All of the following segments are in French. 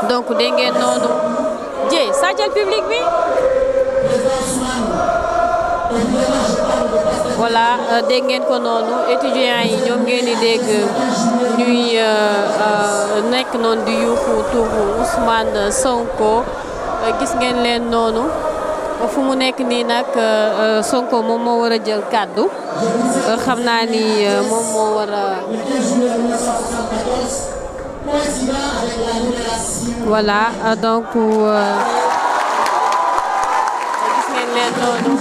donc dégg ngeen noonu Dieye sàccal public bi voilà dégg ngeen ko noonu étudiants yi ñoom ngeen di dégg ñuy nekk noonu di yuuxu turu Ousmane Sonko gis ngeen leen noonu fu mu nekk nii nag Sonko moom moo war a jël kàddu xam naa ni moom moo war a voilà donc gis ngeen leen noonu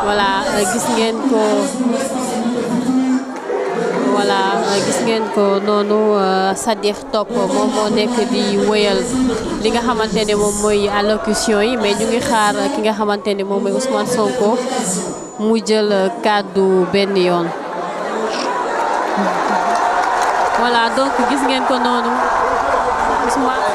voilà gis ngeen ko voilà gis ngeen ko noonu Sadikh Top moom moo nekk di wéyal li nga xamante ne moom mooy allocution yi mais ñu ngi xaar ki nga xamante ne moom mooy Ousmane Sonko mu jël kàddu benn yoon voilà donc gis ngeen ko noonu Ousmane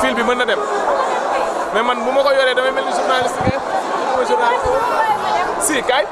fil bi mën na dem mais man bu ma ko yoree damay mel ni journaliste kay mooy journaliste si kay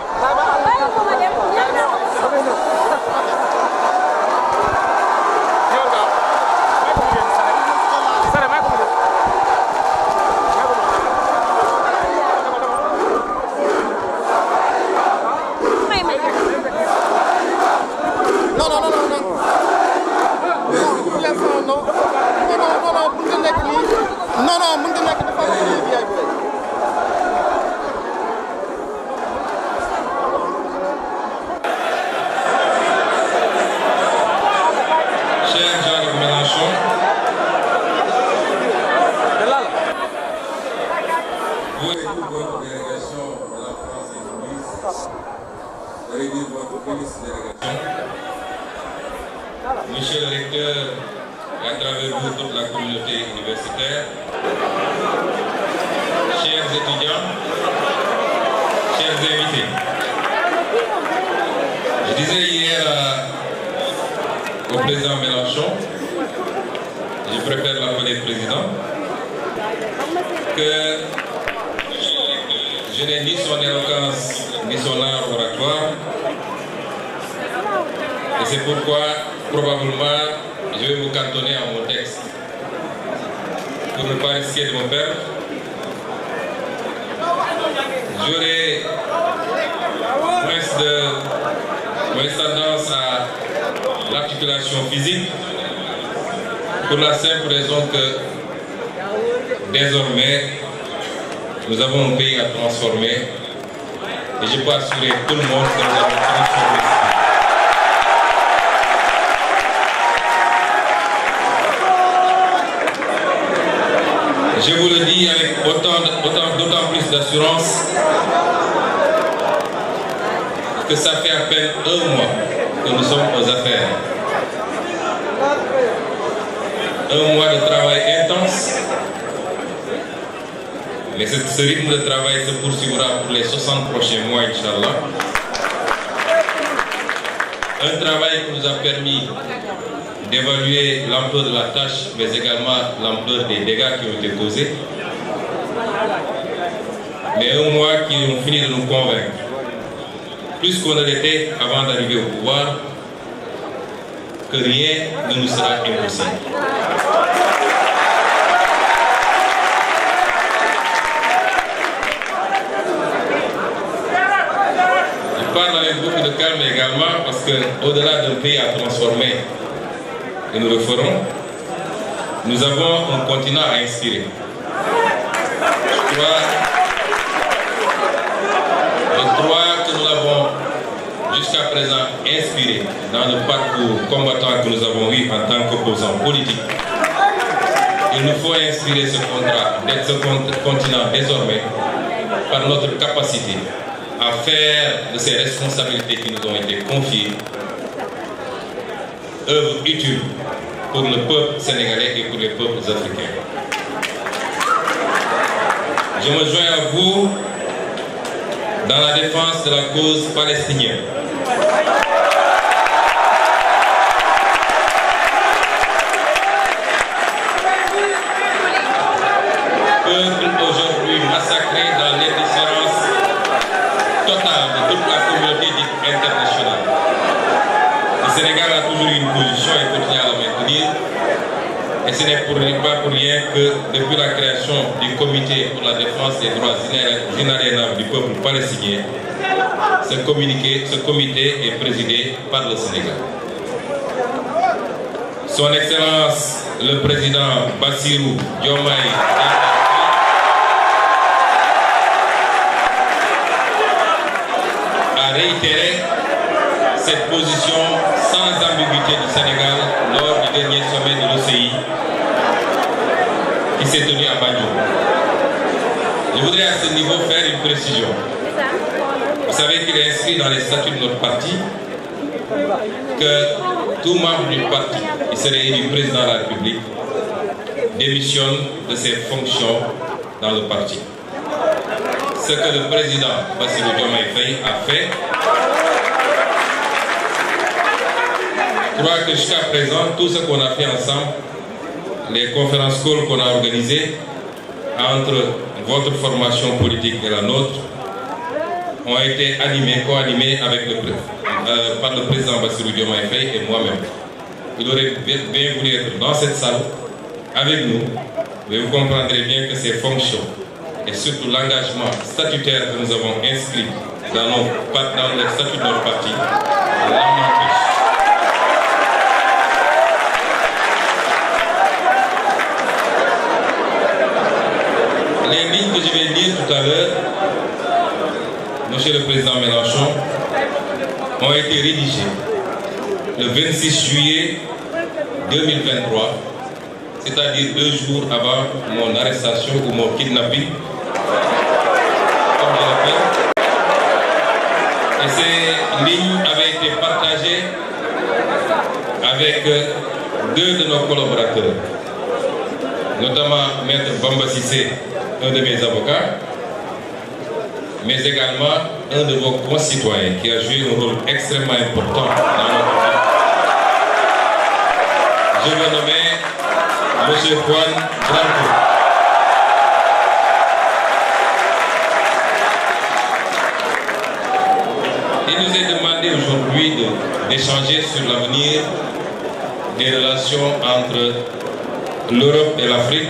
Monsieur le recteur, et à travers vous toute la communauté universitaire, chers étudiants, chers invités, je disais hier au président Mélenchon, je préfère l'appeler président, que je n'ai ni son éloquence ni son art oratoire. Et c'est pourquoi, probablement, je vais me cantonner à mon texte. Pour ne pas risquer de me perdre, j'aurai moins tendance à l'articulation physique, pour la simple raison que, désormais, nous avons un pays à transformer. Et je peux assurer tout le monde que nous avons transformé. Je vous le dis avec d'autant plus d'assurance que ça fait à peine un mois que nous sommes aux affaires. Un mois de travail intense, mais ce rythme de travail se poursuivra pour les 60 prochains mois, Inch'Allah. Un travail qui nous a permis d'évaluer l'ampleur de la tâche, mais également l'ampleur des dégâts qui ont été causés. Mais un mois qui ont fini de nous convaincre, plus qu'on ne l'était avant d'arriver au pouvoir, que rien ne nous sera impossible. Je parle avec beaucoup de calme également parce qu'au-delà d'un pays à transformer, et nous le ferons, nous avons un continent à inspirer. Je crois que nous l'avons jusqu'à présent inspiré dans le parcours combattant que nous avons eu en tant qu'opposants politiques. Il nous faut inspirer ce continent désormais par notre capacité à faire de ces responsabilités qui nous ont été confiées œuvre utile pour le peuple sénégalais et pour les peuples africains. Je me joins à vous dans la défense de la cause palestinienne. Sénégal a toujours eu une position et continue à la maintenir. Et ce n'est pas pour rien que depuis la création du comité pour la défense des droits inaliénables du peuple palestinien, ce comité est présidé par le Sénégal. Son Excellence le président Bassirou Diomaye a réitéré cette position sans ambiguïté du Sénégal lors du dernier sommet de l'OCI qui s'est tenu à Banjul. Je voudrais à ce niveau faire une précision. Vous savez qu'il est inscrit dans les statuts de notre parti que tout membre du parti qui serait élu président de la République démissionne de ses fonctions dans le parti. Ce que le président Bassirou Diomaye Faye a fait, je crois que jusqu'à présent, tout ce qu'on a fait ensemble, les conférences calls qu'on a organisées entre votre formation politique et la nôtre, ont été animés, co-animés par le président Bassirou Diomaye Faye et moi-même. Il aurait bien voulu être dans cette salle avec nous, mais vous comprendrez bien que ces fonctions et surtout l'engagement statutaire que nous avons inscrit dans les statuts de notre parti l'en empêche. Les lignes que je vais lire tout à l'heure, Monsieur le Président Mélenchon, ont été rédigées le 26 juillet 2023, c'est-à-dire 2 jours avant mon arrestation ou mon kidnapping, comme je l'appelle. Et ces lignes avaient été partagées avec 2 de nos collaborateurs, notamment Maître Bamba Sissé, un de mes avocats, mais également un de vos concitoyens qui a joué un rôle extrêmement important dans notre vie. Je veux nommer M. Juan Branco. Il nous est demandé aujourd'hui d'échanger sur l'avenir des relations entre l'Europe et l'Afrique.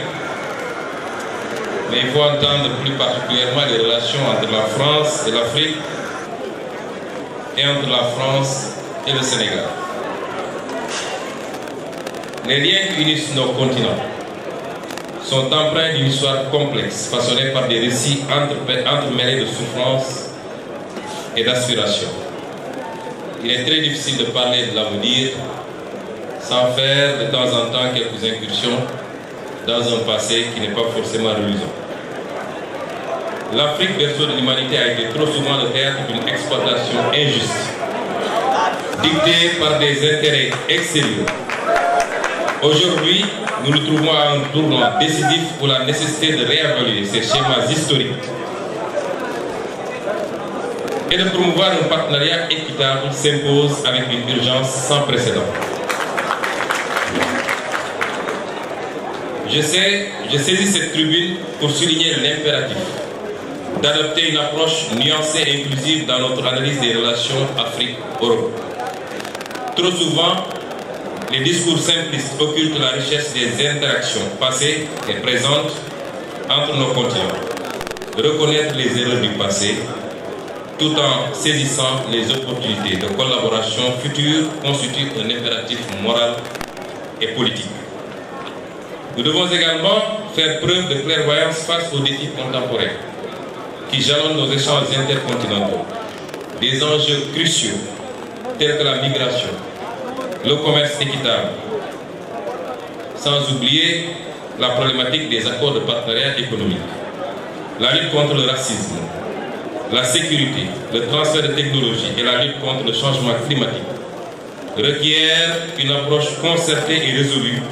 Mais il faut entendre plus particulièrement les relations entre la France et l'Afrique et entre la France et le Sénégal. Les liens qui unissent nos continents sont empreints d'une histoire complexe, façonnée par des récits entremêlés de souffrance et d'aspiration. Il est très difficile de parler de l'avenir sans faire de temps en temps quelques incursions dans un passé qui n'est pas forcément reluisant. L'Afrique, berceau de l'humanité, a été trop souvent le théâtre d'une exploitation injuste, dictée par des intérêts extérieurs. Aujourd'hui, nous nous trouvons à un tournant décisif pour la nécessité de réévaluer ces schémas historiques et de promouvoir un partenariat équitable s'impose avec une urgence sans précédent. Je saisis cette tribune pour souligner l'impératif d'adopter une approche nuancée et inclusive dans notre analyse des relations Afrique-Europe. Trop souvent, les discours simplistes occultent la richesse des interactions passées et présentes entre nos continents. Reconnaître les erreurs du passé, tout en saisissant les opportunités de collaboration future, constitue un impératif moral et politique. Nous devons également faire preuve de clairvoyance face aux défis contemporains qui jalonnent nos échanges intercontinentaux. Des enjeux cruciaux tels que la migration, le commerce équitable, sans oublier la problématique des accords de partenariat économique, la lutte contre le racisme, la sécurité, le transfert de technologies et la lutte contre le changement climatique requièrent une approche concertée et résolue.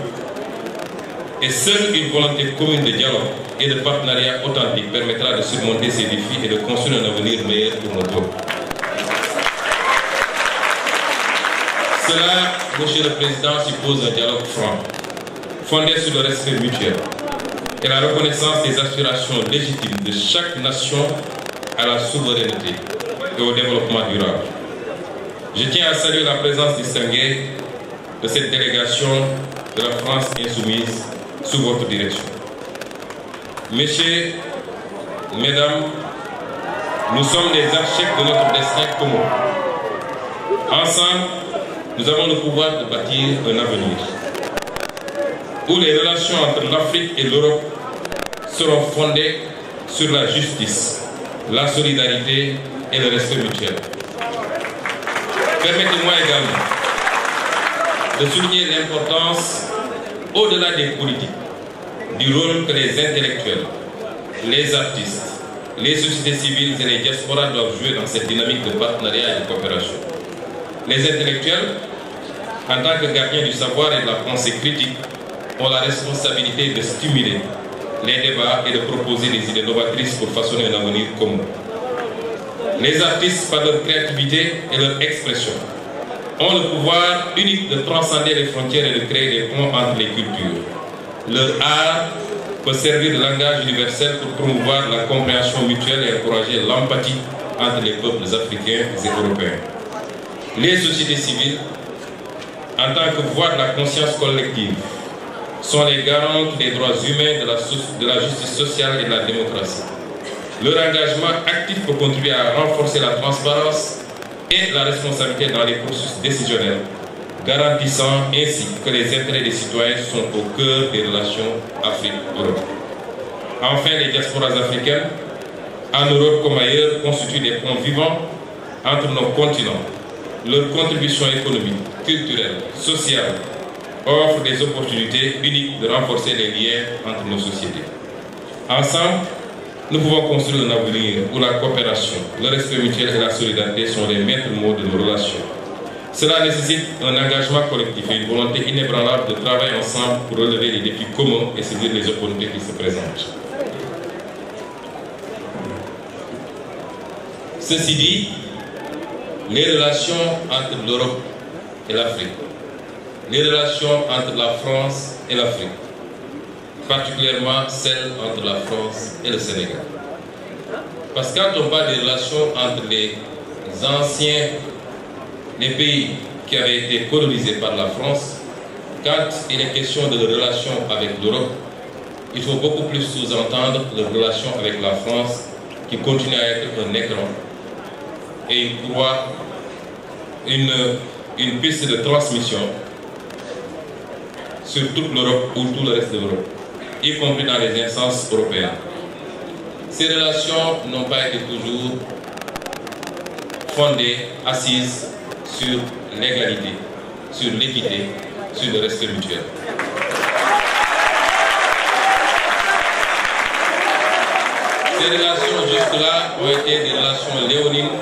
Et seule une volonté commune de dialogue et de partenariat authentique permettra de surmonter ces défis et de construire un avenir meilleur pour notre peuple. Cela, Monsieur le Président, suppose un dialogue franc, fondé sur le respect mutuel et la reconnaissance des aspirations légitimes de chaque nation à la souveraineté et au développement durable. Je tiens à saluer la présence distinguée de cette délégation de la France insoumise sous votre direction. Messieurs, mesdames, nous sommes les architectes de notre destin commun. Ensemble, nous avons le pouvoir de bâtir un avenir où les relations entre l'Afrique et l'Europe seront fondées sur la justice, la solidarité et le respect mutuel. Permettez-moi également de souligner l'importance, au-delà des politiques, du rôle que les intellectuels, les artistes, les sociétés civiles et les diasporas doivent jouer dans cette dynamique de partenariat et de coopération. Les intellectuels, en tant que gardiens du savoir et de la pensée critique, ont la responsabilité de stimuler les débats et de proposer des idées novatrices pour façonner un avenir commun. Les artistes, par leur créativité et leur expression, ont le pouvoir unique de transcender les frontières et de créer des ponts entre les cultures. Leur art peut servir de langage universel pour promouvoir la compréhension mutuelle et encourager l'empathie entre les peuples africains et européens. Les sociétés civiles, en tant que voix de la conscience collective, sont les garantes des droits humains, de la justice sociale et de la démocratie. Leur engagement actif peut contribuer à renforcer la transparence et la responsabilité dans les processus décisionnels, garantissant ainsi que les intérêts des citoyens sont au cœur des relations Afrique-Europe. Enfin, les diasporas africaines, en Europe comme ailleurs, constituent des ponts vivants entre nos continents. Leur contribution économique, culturelle, sociale, offre des opportunités uniques de renforcer les liens entre nos sociétés. Ensemble, nous pouvons construire un avenir où la coopération, le respect mutuel et la solidarité sont les maîtres mots de nos relations. Cela nécessite un engagement collectif et une volonté inébranlable de travailler ensemble pour relever les défis communs et saisir les opportunités qui se présentent. Ceci dit, les relations entre l'Europe et l'Afrique, les relations entre la France et l'Afrique, particulièrement celles entre la France et le Sénégal. Parce que quand on parle des relations entre les pays qui avaient été colonisés par la France, quand il est question de relations avec l'Europe, il faut beaucoup plus sous-entendre les relations avec la France qui continue à être un écran et une croix, une piste de transmission sur toute l'Europe ou tout le reste de l'Europe, y compris dans les instances européennes. Ces relations n'ont pas été toujours fondées, assises sur l'égalité, sur l'équité, sur le respect mutuel. Ces relations jusque-là ont été des relations léonines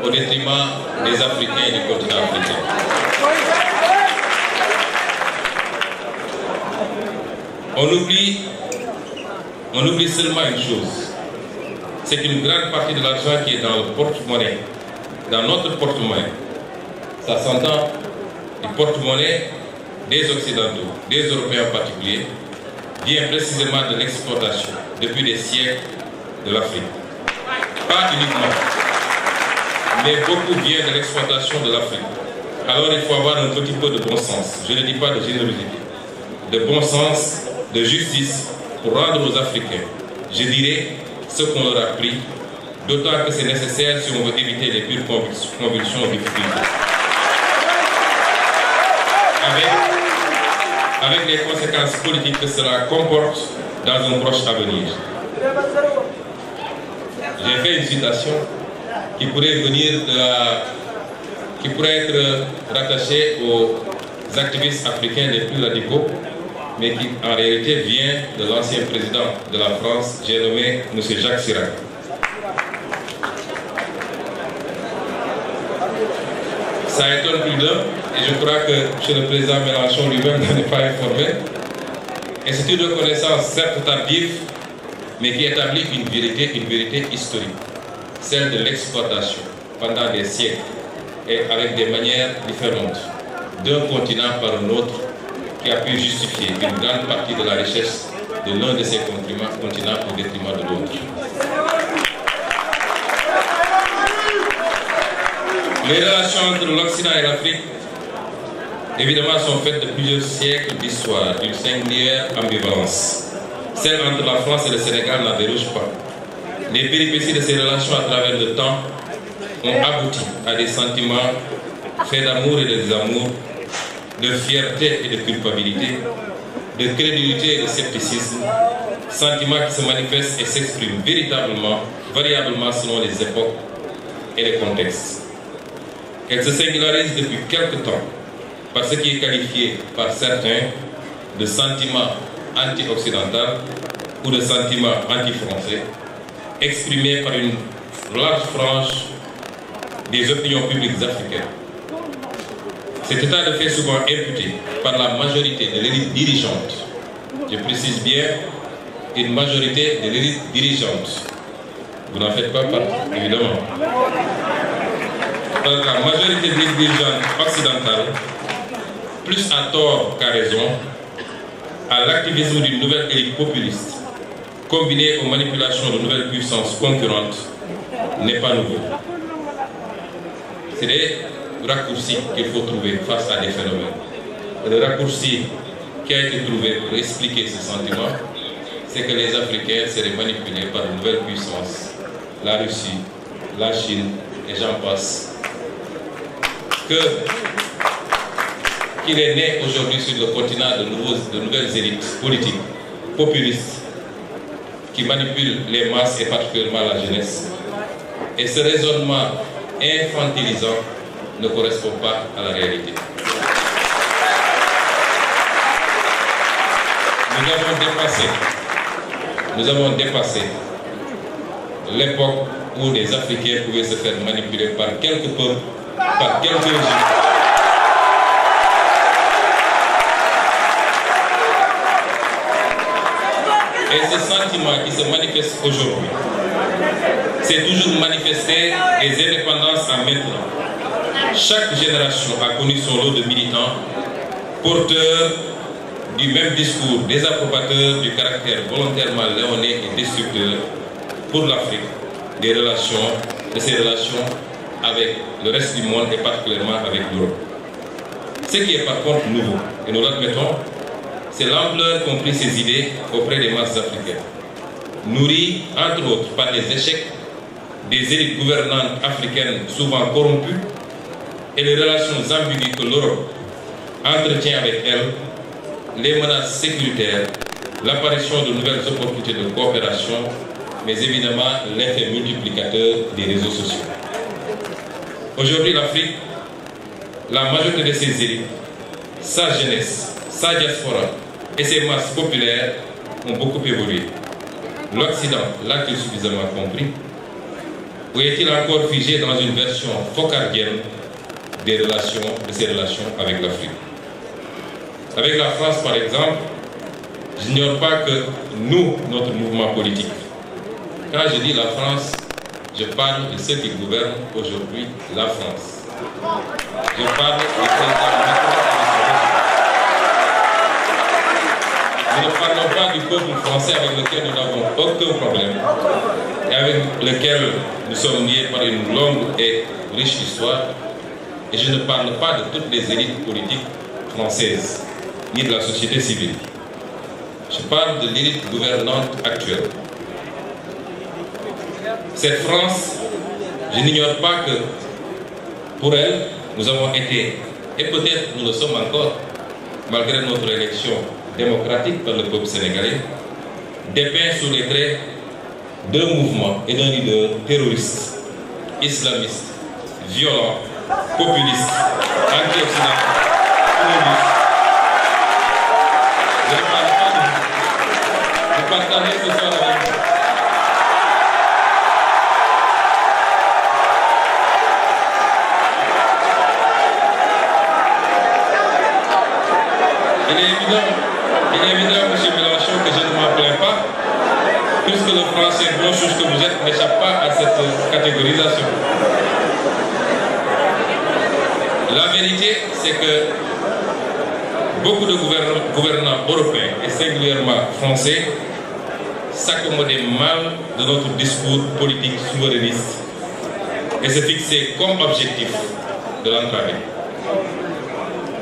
au détriment des Africains et du continent africain. On oublie seulement une chose, c'est qu'une grande partie de l'argent qui est dans le porte-monnaie, dans notre porte-monnaie, ça s'entend, le porte-monnaie des Occidentaux, des Européens en particulier, vient précisément de l'exportation, depuis des siècles, de l'Afrique. Pas uniquement, mais beaucoup vient de l'exportation de l'Afrique. Alors il faut avoir un petit peu de bon sens, je ne dis pas de générosité, de bon sens, de justice pour rendre aux Africains, je dirais, ce qu'on leur a pris, d'autant que c'est nécessaire si on veut éviter les pures convulsions du futur. Avec les conséquences politiques que cela comporte dans un proche avenir. J'ai fait une citation qui pourrait être rattachée aux activistes africains les plus radicaux, mais qui en réalité vient de l'ancien président de la France, j'ai nommé M. Jacques Chirac. Ça étonne plus d'un, et je crois que M. le Président Mélenchon lui-même n'en est pas informé. Et c'est une reconnaissance certes tardive, mais qui établit une vérité historique, celle de l'exploitation pendant des siècles et avec des manières différentes d'un continent par un autre qui a pu justifier une grande partie de la richesse de l'un de ces continents au détriment de l'autre. Les relations entre l'Occident et l'Afrique, évidemment, sont faites de plusieurs siècles d'histoire, d'une singulière ambivalence. Celle entre la France et le Sénégal n'en déroge pas. Les péripéties de ces relations à travers le temps ont abouti à des sentiments faits d'amour et de désamour, de fierté et de culpabilité, de crédulité et de scepticisme, sentiments qui se manifestent et s'expriment véritablement, variablement selon les époques et les contextes. Elle se singularise depuis quelque temps par ce qui est qualifié par certains de sentiments anti-occidental ou de sentiments anti-français, exprimés par une large frange des opinions publiques africaines. Cet état de fait souvent imputé par la majorité de l'élite dirigeante, je précise bien, une majorité de l'élite dirigeante. Vous n'en faites pas partie, évidemment. Par la majorité de l'élite dirigeante occidentale, plus à tort qu'à raison, à l'activisme d'une nouvelle élite populiste, combinée aux manipulations de nouvelles puissances concurrentes, n'est pas nouveau. C'est des raccourcis qu'il faut trouver face à des phénomènes. Et le raccourci qui a été trouvé pour expliquer ce sentiment, c'est que les Africains seraient manipulés par de nouvelles puissances, la Russie, la Chine, et j'en passe. Qu'il est né aujourd'hui sur le continent de nouvelles élites politiques, populistes, qui manipulent les masses et particulièrement la jeunesse. Et ce raisonnement infantilisant ne correspond pas à la réalité. Nous avons dépassé l'époque où les Africains pouvaient se faire manipuler par quelques peuples, par quelques régimes. Et ce sentiment qui se manifeste aujourd'hui s'est toujours manifesté des indépendances à maintenant. Chaque génération a connu son lot de militants, porteurs du même discours, désapprobateurs du caractère volontairement léoné et destructeur pour l'Afrique de ses relations avec le reste du monde et particulièrement avec l'Europe. Ce qui est par contre nouveau, et nous l'admettons, c'est l'ampleur qu'ont pris ces idées auprès des masses africaines, nourries entre autres par les échecs des élites gouvernantes africaines souvent corrompues et les relations ambiguës que l'Europe entretient avec elles, les menaces sécuritaires, l'apparition de nouvelles opportunités de coopération, mais évidemment l'effet multiplicateur des réseaux sociaux. Aujourd'hui, l'Afrique, la majorité de ses élites, sa jeunesse, sa diaspora et ses masses populaires ont beaucoup évolué. L'Occident l'a-t-il suffisamment compris? Ou est-il encore figé dans une version focardienne de ses relations avec l'Afrique? Avec la France, par exemple, j'ignore pas que nous, notre mouvement politique, quand je dis la France, je parle de ceux qui gouvernent aujourd'hui la France. Je parle du président Macron. Nous ne parlons pas du peuple français avec lequel nous n'avons aucun problème et avec lequel nous sommes liés par une longue et riche histoire. Et je ne parle pas de toutes les élites politiques françaises, ni de la société civile. Je parle de l'élite gouvernante actuelle. Cette France, je n'ignore pas que pour elle, nous avons été, et peut-être nous le sommes encore, malgré notre élection démocratique par le peuple sénégalais, dépeint sous les traits d'un mouvement et d'un leader terroriste, islamiste, violent, populiste, anti-occidental, communiste. Je ne parle pas de vous. Vous partagez ce soir avec vous. Il est évident, M. Mélenchon, que je ne m'en plains pas, puisque le français bon chose que vous êtes n'échappe pas à cette catégorisation. La vérité, c'est que beaucoup de gouvernants européens, et singulièrement français, s'accommodaient mal de notre discours politique souverainiste et se fixer comme objectif de l'entraver.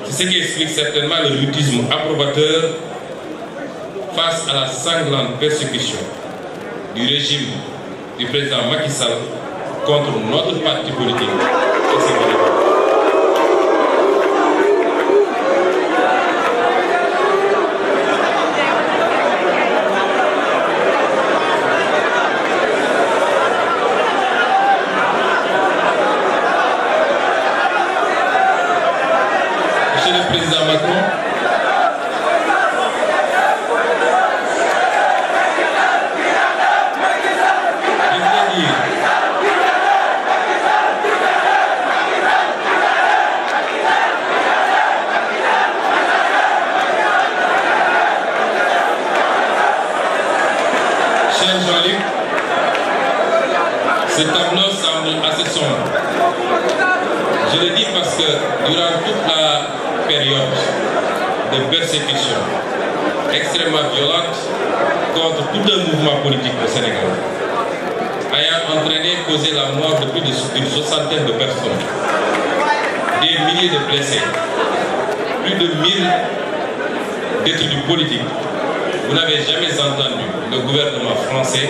C'est ce qui explique certainement le mutisme approbateur face à la sanglante persécution du régime du président Macky Sall contre notre parti politique et ses militants. Monsieur le Président Macron, cher Jean-Luc, ce tableau semble assez sombre. Je le dis parce que durant toute la période de persécution extrêmement violente contre tout un mouvement politique au Sénégal, ayant entraîné, causé la mort de plus d'une soixantaine de personnes, des milliers de blessés, plus de 1000 détenus politiques, vous n'avez jamais entendu le gouvernement français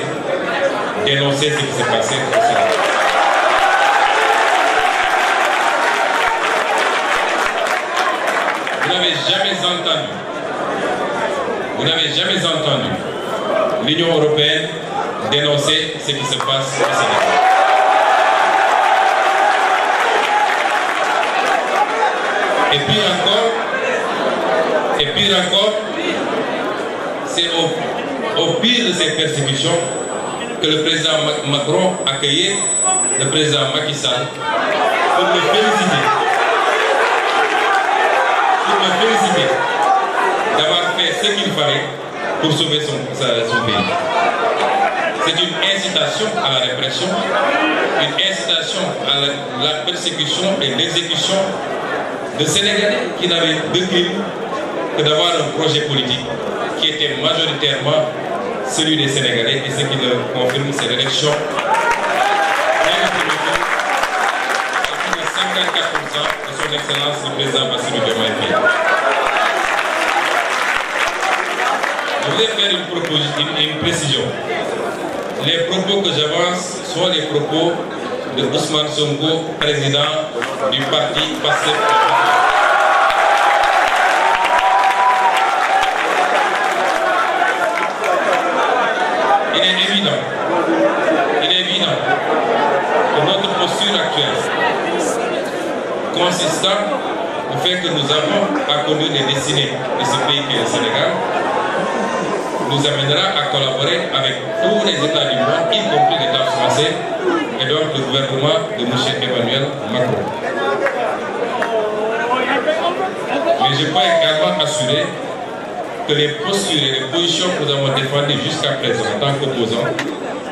dénoncer ce qui s'est passé au Sénégal. Vous n'avez jamais entendu l'Union européenne dénoncer ce qui se passe au Sénégal. Et pire encore, c'est au pire de ces persécutions que le président Macron accueillait le président Macky Sall pour le féliciter. D'avoir fait ce qu'il fallait pour sauver son pays. C'est une incitation à la répression, une incitation à la persécution et l'exécution de Sénégalais qui n'avaient de crime que d'avoir un projet politique qui était majoritairement celui des Sénégalais, et ce qui le confirme, c'est l'élection bien définitive à plus de 54% de son Excellence le président Bassirou Diomaye Faye. Je voulais faire une précision. Les propos que j'avance sont les propos de Ousmane Sonko, président du parti Pastef. Il est évident que notre posture actuelle, consistant au fait que nous avons à conduire les destinées de ce pays qui est le Sénégal, nous amènera à collaborer avec tous les États du monde, y compris l'État français et donc le gouvernement de M. Emmanuel Macron. Mais je peux également assurer que les postures et les positions que nous avons défendues jusqu'à présent en tant qu'opposants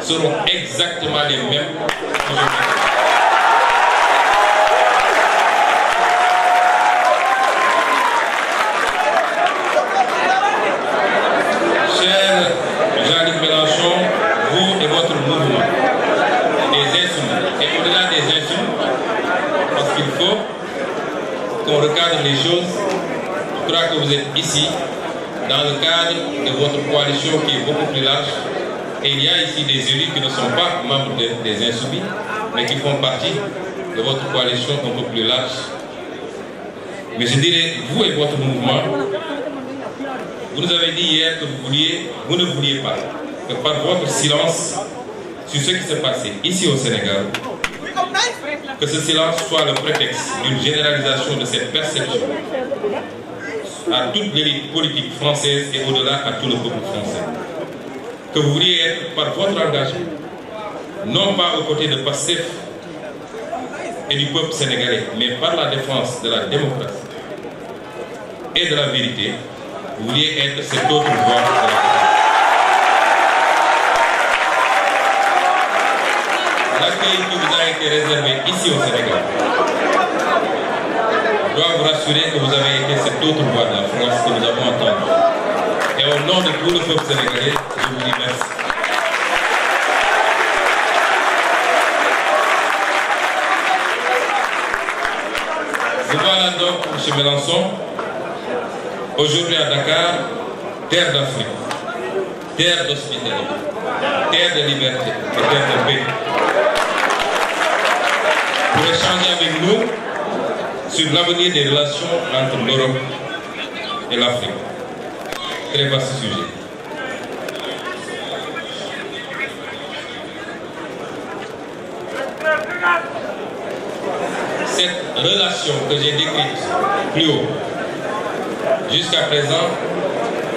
seront exactement les mêmes aujourd'hui. Cher Jean-Luc Mélenchon, vous et votre mouvement, des insoumis, et au-delà des insoumis, parce qu'il faut qu'on recadre les choses, je crois que vous êtes ici dans le cadre de votre coalition qui est beaucoup plus large. Et il y a ici des élus qui ne sont pas membres des Insoumis, mais qui font partie de votre coalition un peu plus large. Mais je dirais, vous et votre mouvement, vous nous avez dit hier que vous ne vouliez pas que par votre silence sur ce qui s'est passé ici au Sénégal, que ce silence soit le prétexte d'une généralisation de cette perception à toute l'élite politique française et au-delà à tout le peuple français. Que vous vouliez être par votre engagement, non pas aux côtés de Pastef et du peuple sénégalais, mais par la défense de la démocratie et de la vérité, vous vouliez être cette autre voie de la France. L'accueil qui vous a été réservé ici au Sénégal doit vous rassurer que vous avez été cette autre voix de la France que nous avons entendue. Et au nom de tout le peuple sénégalais, je vous dis merci. Nous voilà donc, M. Mélenchon, aujourd'hui à Dakar, terre d'Afrique, terre d'hospitalité, terre de liberté et terre de paix, pour échanger avec nous sur l'avenir des relations entre l'Europe et l'Afrique. Très vaste sujet. Cette relation que j'ai décrite plus haut, jusqu'à présent,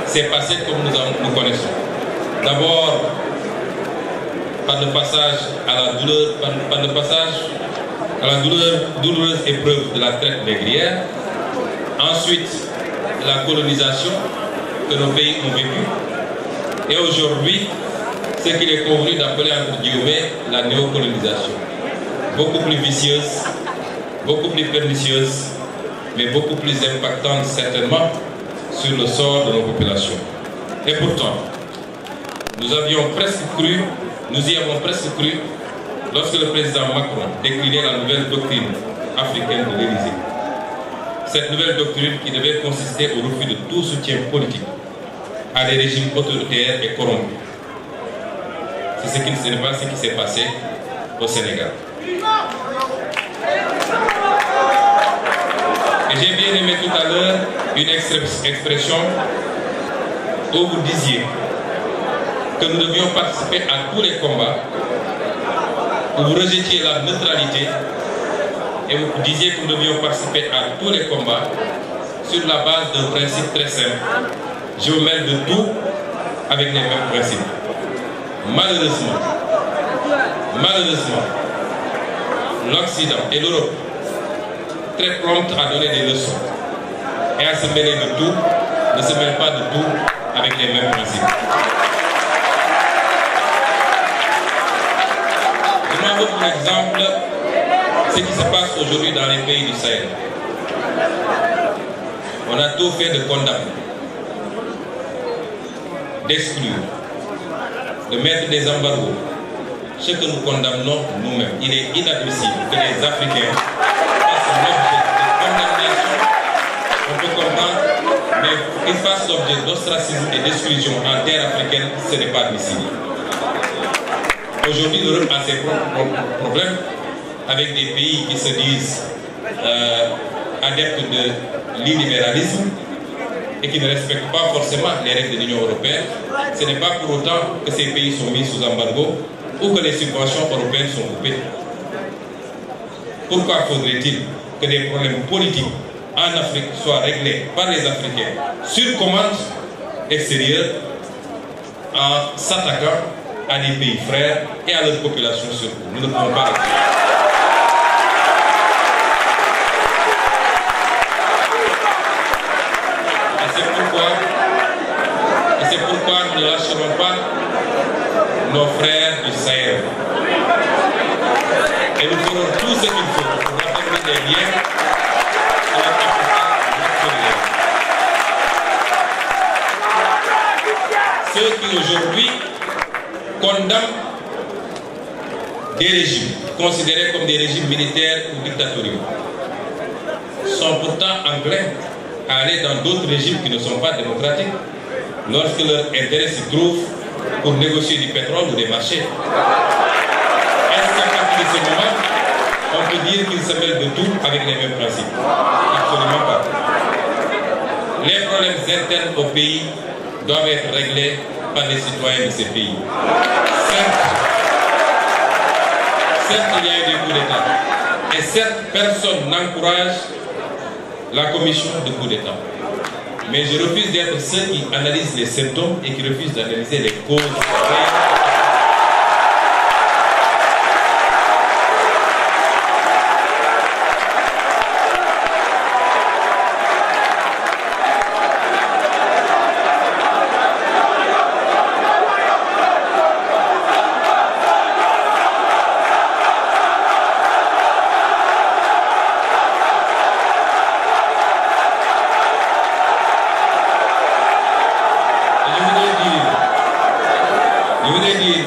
s'est passée comme nous connaissons. D'abord, par le passage à la douleur, douloureuse épreuve de la traite négrière. Ensuite, la colonisation que nos pays ont vécue. Et aujourd'hui, ce qu'il est convenu d'appeler entre guillemets la néocolonisation. Beaucoup plus vicieuse, beaucoup plus pernicieuse, mais beaucoup plus impactante certainement sur le sort de nos populations. Et pourtant, nous y avons presque cru lorsque le président Macron déclinait la nouvelle doctrine africaine de l'Élysée. Cette nouvelle doctrine qui devait consister au refus de tout soutien politique à des régimes autoritaires et corrompus. Ce n'est pas ce qui s'est passé au Sénégal. Et j'ai bien aimé tout à l'heure une expression où vous disiez que nous devions participer à tous les combats, où vous rejetiez la neutralité et vous disiez que nous devions participer à tous les combats sur la base d'un principe très simple. Je vous mêle de tout avec les mêmes principes. Malheureusement, l'Occident et l'Europe, très promptes à donner des leçons et à se mêler de tout, ne se mêlent pas de tout avec les mêmes principes. Je m'en veux pour exemple ce qui se passe aujourd'hui dans les pays du Sahel. On a tout fait de condamner, d'exclure, de mettre des embargos. Ce que nous condamnons nous-mêmes, il est inadmissible que les Africains fassent l'objet de condamnation, on peut comprendre, mais qu'ils fassent l'objet d'ostracisme et d'exclusion en terre africaine, ce n'est pas admissible. Aujourd'hui, l'Europe a ses propres problèmes avec des pays qui se disent adeptes de l'illibéralisme et qui ne respectent pas forcément les règles de l'Union européenne. Ce n'est pas pour autant que ces pays sont mis sous embargo ou que les subventions européennes sont coupées. Pourquoi faudrait-il que des problèmes politiques en Afrique soient réglés par les Africains sur commande extérieure en s'attaquant à des pays frères et à leur population surtout? Nous ne pouvons pas rester. Et c'est pourquoi nous ne lâcherons pas nos frères du Sahel. Et nous ferons tout ce qu'il faut pour rétablir des liens avec l'Afrique. Ceux qui aujourd'hui condamnent des régimes considérés comme des régimes militaires ou dictatoriaux sont pourtant enclins à aller dans d'autres régimes qui ne sont pas démocratiques lorsque leur intérêt se trouve pour négocier du pétrole ou des marchés. Est-ce qu'à partir de ce moment, on peut dire qu'ils se mêlent de tout avec les mêmes principes? Absolument pas. Les problèmes internes au pays doivent être réglés par les citoyens de ces pays. Certes, il y a eu des coups d'État. Et certes, personne n'encourage la commission de coup d'État. Mais je refuse d'être ceux qui analysent les symptômes et qui refusent d'analyser les causes réelles.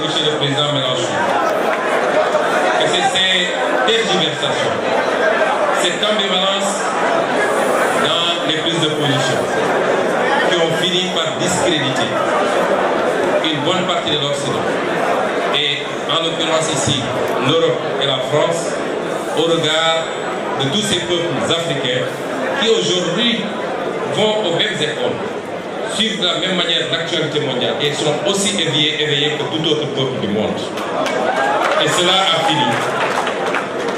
Monsieur le Président Mélenchon, que c'est ces tergiversations, cette ambivalence dans les prises de position qui ont fini par discréditer une bonne partie de l'Occident et en l'occurrence ici l'Europe et la France au regard de tous ces peuples africains qui aujourd'hui vont aux mêmes écoles, suivent de la même manière l'actualité mondiale et sont aussi éveillés que tout autre peuple du monde. Et cela a fini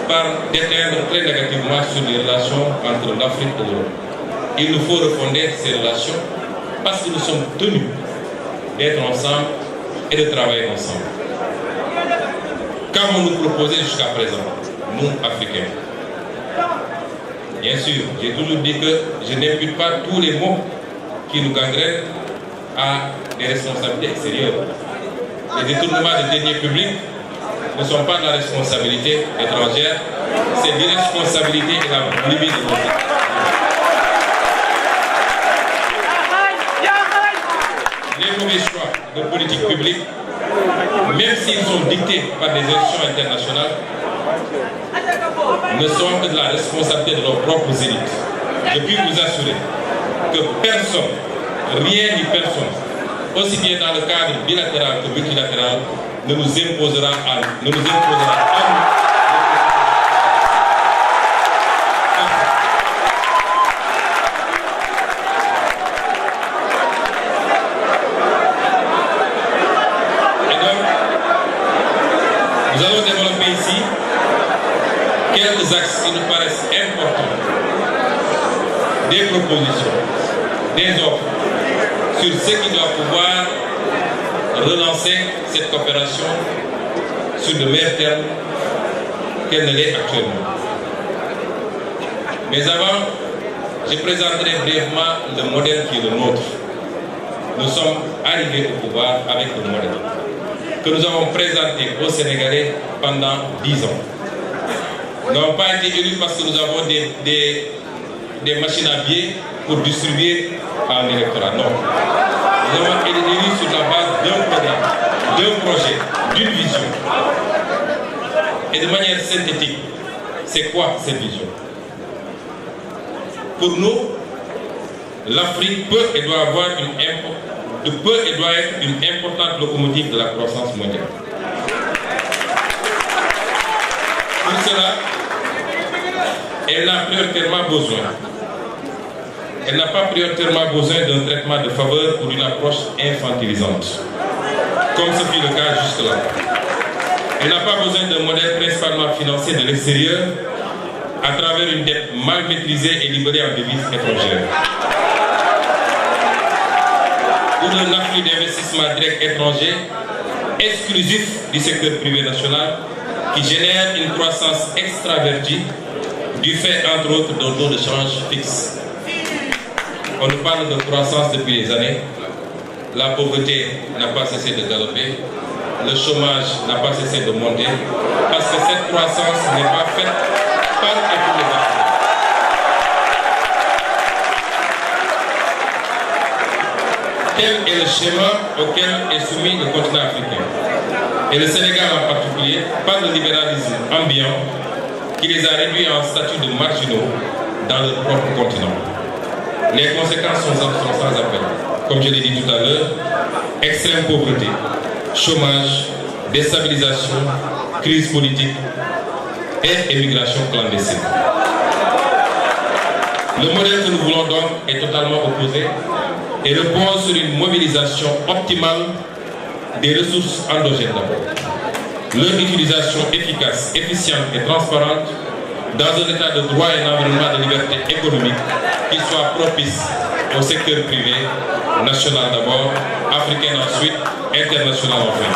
par déteindre très négativement sur les relations entre l'Afrique et l'Europe. Il nous faut refonder ces relations parce que nous sommes tenus d'être ensemble et de travailler ensemble. Qu'avons-nous proposé jusqu'à présent, nous, Africains? Bien sûr, j'ai toujours dit que je n'impute pas tous les maux qui nous gangrènent à des responsabilités extérieures. Les détournements des deniers publics ne sont pas de la responsabilité étrangère, c'est l'irresponsabilité et la limite de notre État. Les mauvais choix de politique publique, même s'ils sont dictés par des institutions internationales, ne sont que de la responsabilité de nos propres élites. Je puis vous assurer que personne, rien ni personne, aussi bien dans le cadre bilatéral que multilatéral, ne nous imposera à nous. Nous allons développer ici quelques axes qui nous paraissent importants, des propositions, des offres sur ce qui doit pouvoir relancer cette coopération sur de meilleurs termes qu'elle ne l'est actuellement. Mais avant, je présenterai brièvement le modèle qui est le nôtre. Nous sommes arrivés au pouvoir avec le modèle que nous avons présenté aux Sénégalais pendant 10 ans. Nous n'avons pas été élus parce que nous avons des machines à billets pour distribuer en électorat. Non. Nous avons été élus sur la base d'un programme, d'un projet, d'une vision. Et de manière synthétique, c'est quoi cette vision? Pour nous, l'Afrique peut et doit avoir être une importante locomotive de la croissance mondiale. Pour cela, elle n'a prioritairement besoin. Elle n'a pas prioritairement besoin d'un traitement de faveur ou d'une approche infantilisante, comme ce fut le cas jusque-là. Elle n'a pas besoin d'un modèle principalement financier de l'extérieur à travers une dette mal maîtrisée et libérée en devises étrangères, ou d'un afflux d'investissements directs étrangers exclusif du secteur privé national qui génère une croissance extravertie du fait, entre autres, d'un taux de change fixe. On nous parle de croissance depuis des années. La pauvreté n'a pas cessé de galoper. Le chômage n'a pas cessé de monter. Parce que cette croissance n'est pas faite par et pour les Africains. Tel est le schéma auquel est soumis le continent africain. Et le Sénégal en particulier, par le libéralisme ambiant qui les a réduits en statut de marginaux dans leur propre continent. Les conséquences sont sans appel. Comme je l'ai dit tout à l'heure, extrême pauvreté, chômage, déstabilisation, crise politique et émigration clandestine. Le modèle que nous voulons donc est totalement opposé et repose sur une mobilisation optimale des ressources endogènes d'abord. Leur utilisation efficace, efficiente et transparente dans un état de droit et un environnement de liberté économique qui soit propice au secteur privé, national d'abord, africain ensuite, international enfin.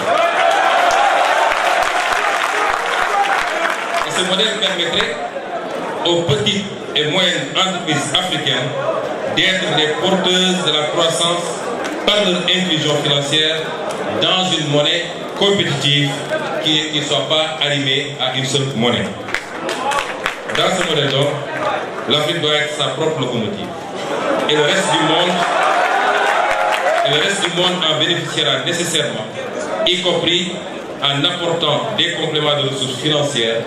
Et ce modèle permettrait aux petites et moyennes entreprises africaines d'être les porteuses de la croissance par leur inclusion financière dans une monnaie compétitive qui ne soit pas arrimée à une seule monnaie. Dans ce modèle donc, l'Afrique doit être sa propre locomotive. Et le reste du monde en bénéficiera nécessairement, y compris en apportant des compléments de ressources financières,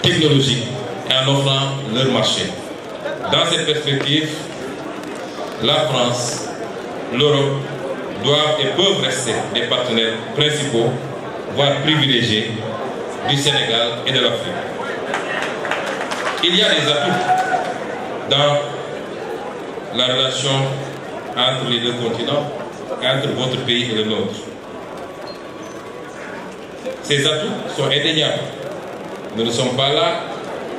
technologiques et en offrant leur marché. Dans cette perspective, la France, l'Europe doivent et peuvent rester des partenaires principaux, voire privilégiés, du Sénégal et de l'Afrique. Il y a des atouts dans la relation entre les deux continents, entre votre pays et le nôtre. Ces atouts sont indéniables. Nous ne sommes pas là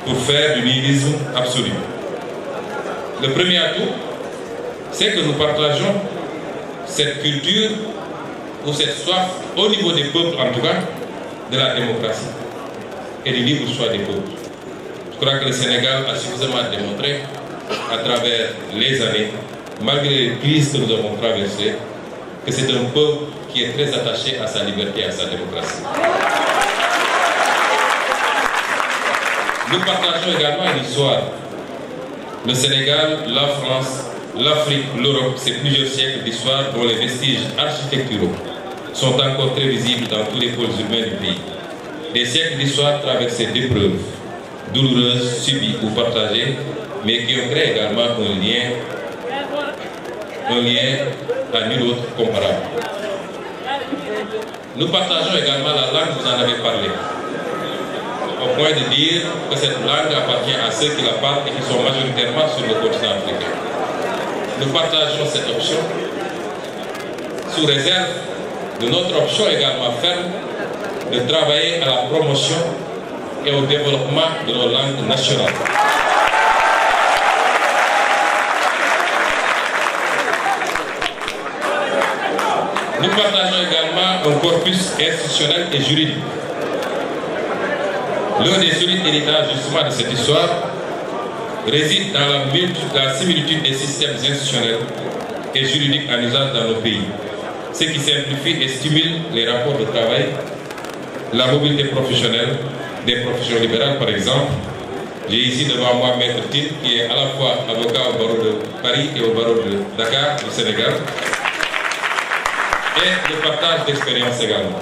pour faire du nihilisme absolu. Le premier atout, c'est que nous partageons cette culture ou cette soif au niveau des peuples, en tout cas, de la démocratie et du libre choix des peuples. Je crois que le Sénégal a suffisamment démontré à travers les années, malgré les crises que nous avons traversées, que c'est un peuple qui est très attaché à sa liberté et à sa démocratie. Nous partageons également une histoire. Le Sénégal, la France, l'Afrique, l'Europe, c'est plusieurs siècles d'histoire dont les vestiges architecturaux sont encore très visibles dans tous les pôles urbains du pays. Des siècles d'histoire traversés d'épreuves douloureuses, subies ou partagées, mais qui ont créé également un lien à nul autre comparable. Nous partageons également la langue, vous en avez parlé, au point de dire que cette langue appartient à ceux qui la parlent et qui sont majoritairement sur le continent africain. Nous partageons cette option sous réserve de notre option également ferme de travailler à la promotion et au développement de nos langues nationales. Nous partageons également un corpus institutionnel et juridique. L'un des solides héritages justement de cette histoire réside dans la similitude des systèmes institutionnels et juridiques en usage dans nos pays, ce qui simplifie et stimule les rapports de travail, la mobilité professionnelle, des professions libérales par exemple. J'ai ici devant moi Maître Tine, qui est à la fois avocat au barreau de Paris et au barreau de Dakar, au Sénégal, et le partage d'expériences également.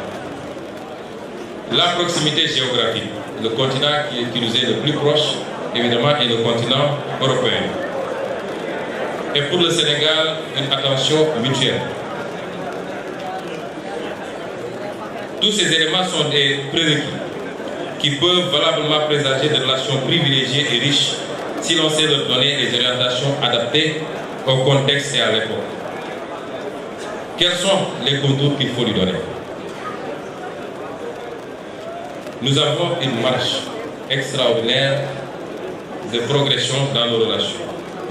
La proximité géographique, le continent qui nous est le plus proche, évidemment, est le continent européen. Et pour le Sénégal, une attention mutuelle. Tous ces éléments sont des prérequis qui peuvent valablement présager de relations privilégiées et riches si l'on sait leur donner les orientations adaptées au contexte et à l'époque. Quels sont les contours qu'il faut lui donner? Nous avons une marche extraordinaire de progression dans nos relations,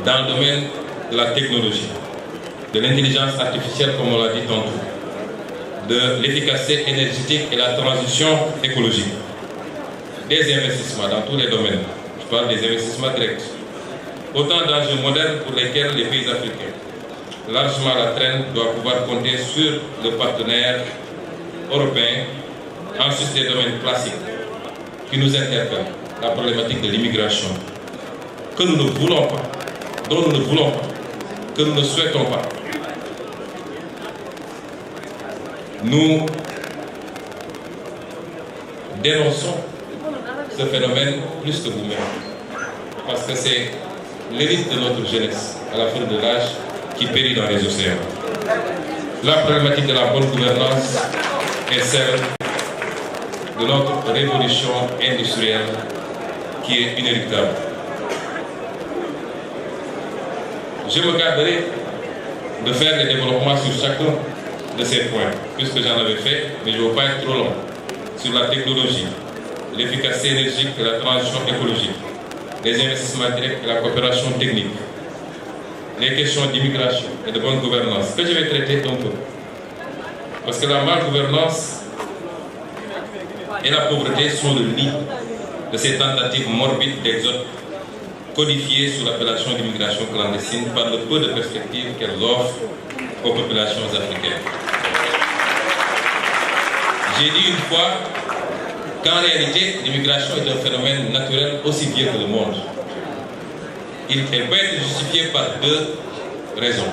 dans le domaine de la technologie, de l'intelligence artificielle, comme on l'a dit tantôt, de l'efficacité énergétique et la transition écologique, des investissements dans tous les domaines. Je parle des investissements directs. Autant d'enjeux modernes pour lesquels les pays africains, largement à la traîne, doivent pouvoir compter sur le partenaire européen. Ensuite, des domaines classiques qui nous interpellent, la problématique de l'immigration, que nous ne voulons pas, dont nous ne voulons pas, que nous ne souhaitons pas. Nous dénonçons ce phénomène plus que vous-même, parce que c'est l'élite de notre jeunesse, à la fin de l'âge, qui périt dans les océans. La problématique de la bonne gouvernance est celle de notre révolution industrielle qui est inéluctable. Je me garderai de faire les développements sur chacun de ces points, puisque j'en avais fait, mais je ne veux pas être trop long, sur la technologie, l'efficacité énergique et la transition écologique, les investissements directs et la coopération technique, les questions d'immigration et de bonne gouvernance, que je vais traiter un peu. Parce que la malgouvernance et la pauvreté sont le nid de ces tentatives morbides d'exode codifiées sous l'appellation d'immigration clandestine par le peu de perspectives qu'elles offrent aux populations africaines. J'ai dit une fois qu'en réalité, l'immigration est un phénomène naturel aussi vieux que le monde. Elle peut être justifiée par deux raisons.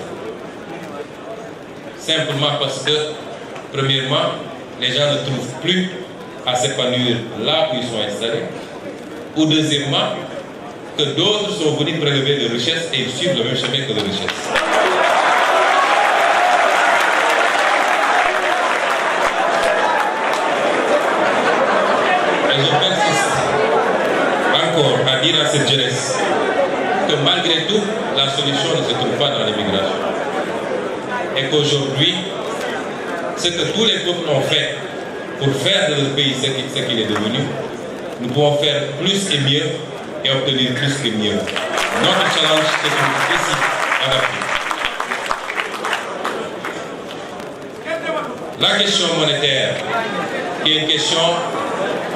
Simplement parce que, premièrement, les gens ne trouvent plus à s'épanouir là où ils sont installés. Ou deuxièmement, que d'autres sont venus prélever les richesses et ils suivent le même chemin que les richesses. Et je persiste encore à dire à cette jeunesse que malgré tout, la solution ne se trouve pas dans l'immigration. Et qu'aujourd'hui, ce que tous les peuples ont fait pour faire de leur pays ce qu'il est devenu, nous pouvons faire plus et mieux et obtenir plus que mieux. Notre challenge se trouve ici, en Afrique. La question monétaire est une question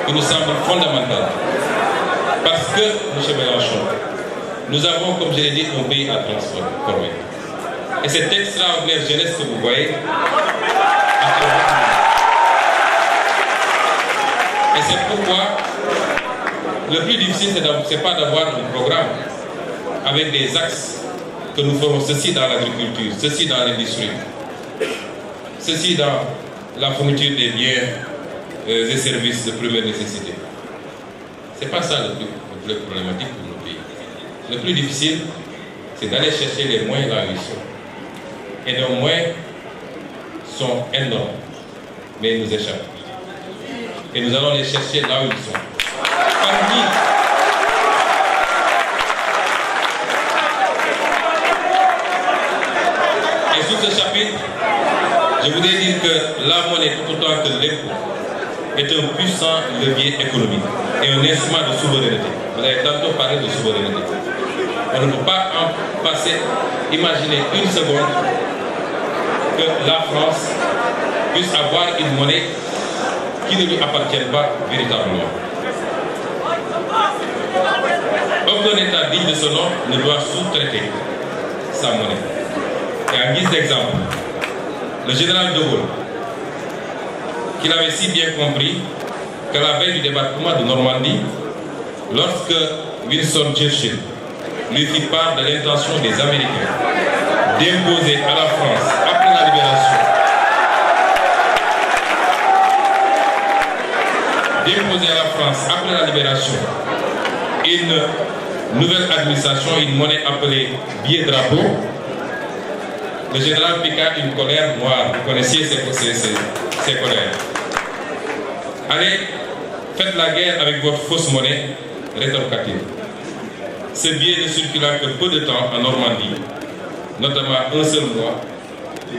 qui nous semble fondamentale. Parce que, M. Mélenchon, nous avons, comme je l'ai dit, un pays à transformer. Et cette extraordinaire jeunesse que vous voyez, et c'est pourquoi le plus difficile, ce n'est pas d'avoir un programme avec des axes que nous ferons ceci dans l'agriculture, ceci dans l'industrie, ceci dans la fourniture des biens et services de première nécessité. Ce n'est pas ça le plus problématique pour nos pays. Le plus difficile, c'est d'aller chercher les moyens là où ils sont. Et nos moyens sont énormes, mais ils nous échappent. Et nous allons les chercher là où ils sont. Parmi et sur ce chapitre, je voudrais dire que la monnaie, tout autant que l'impôt, est un puissant levier économique et un instrument de souveraineté. Vous avez tantôt parlé de souveraineté. On ne peut pas en passer, imaginer une seconde que la France puisse avoir une monnaie qui ne lui appartient pas véritablement. Aucun État digne de ce nom ne doit sous-traiter sa monnaie. Et en guise d'exemple, le général de Gaulle, qu'il avait si bien compris qu'à la veille du débarquement de Normandie, lorsque Winston Churchill lui fit part de l'intention des Américains d'imposer à la France, après la libération, une nouvelle administration, une monnaie appelée billet drapeau, le général piqua une colère noire. Vous connaissiez ces colères. Allez, faites la guerre avec votre fausse monnaie rétorquative. Ce billet ne circula que peu de temps en Normandie, notamment un seul mois,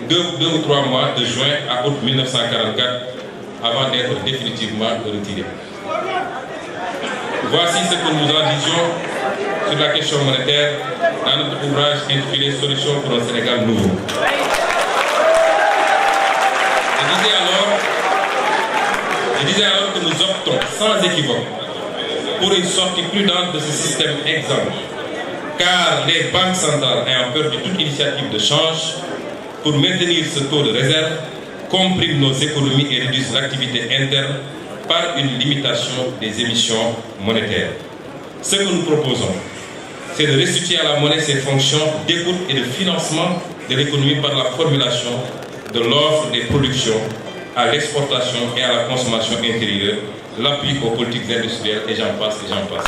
deux ou trois mois de juin à août 1944, avant d'être définitivement retiré. Voici ce que nous en disions sur la question monétaire dans notre ouvrage intitulé Solutions pour un Sénégal nouveau. Je disais alors que nous optons sans équivoque pour une sortie prudente de ce système exempt, car les banques centrales ayant peur de toute initiative de change pour maintenir ce taux de réserve compriment nos économies et réduisent l'activité interne par une limitation des émissions monétaires. Ce que nous proposons, c'est de restituer à la monnaie ses fonctions d'écoute et de financement de l'économie par la formulation de l'offre des productions à l'exportation et à la consommation intérieure, l'appui aux politiques industrielles, et j'en passe, et j'en passe.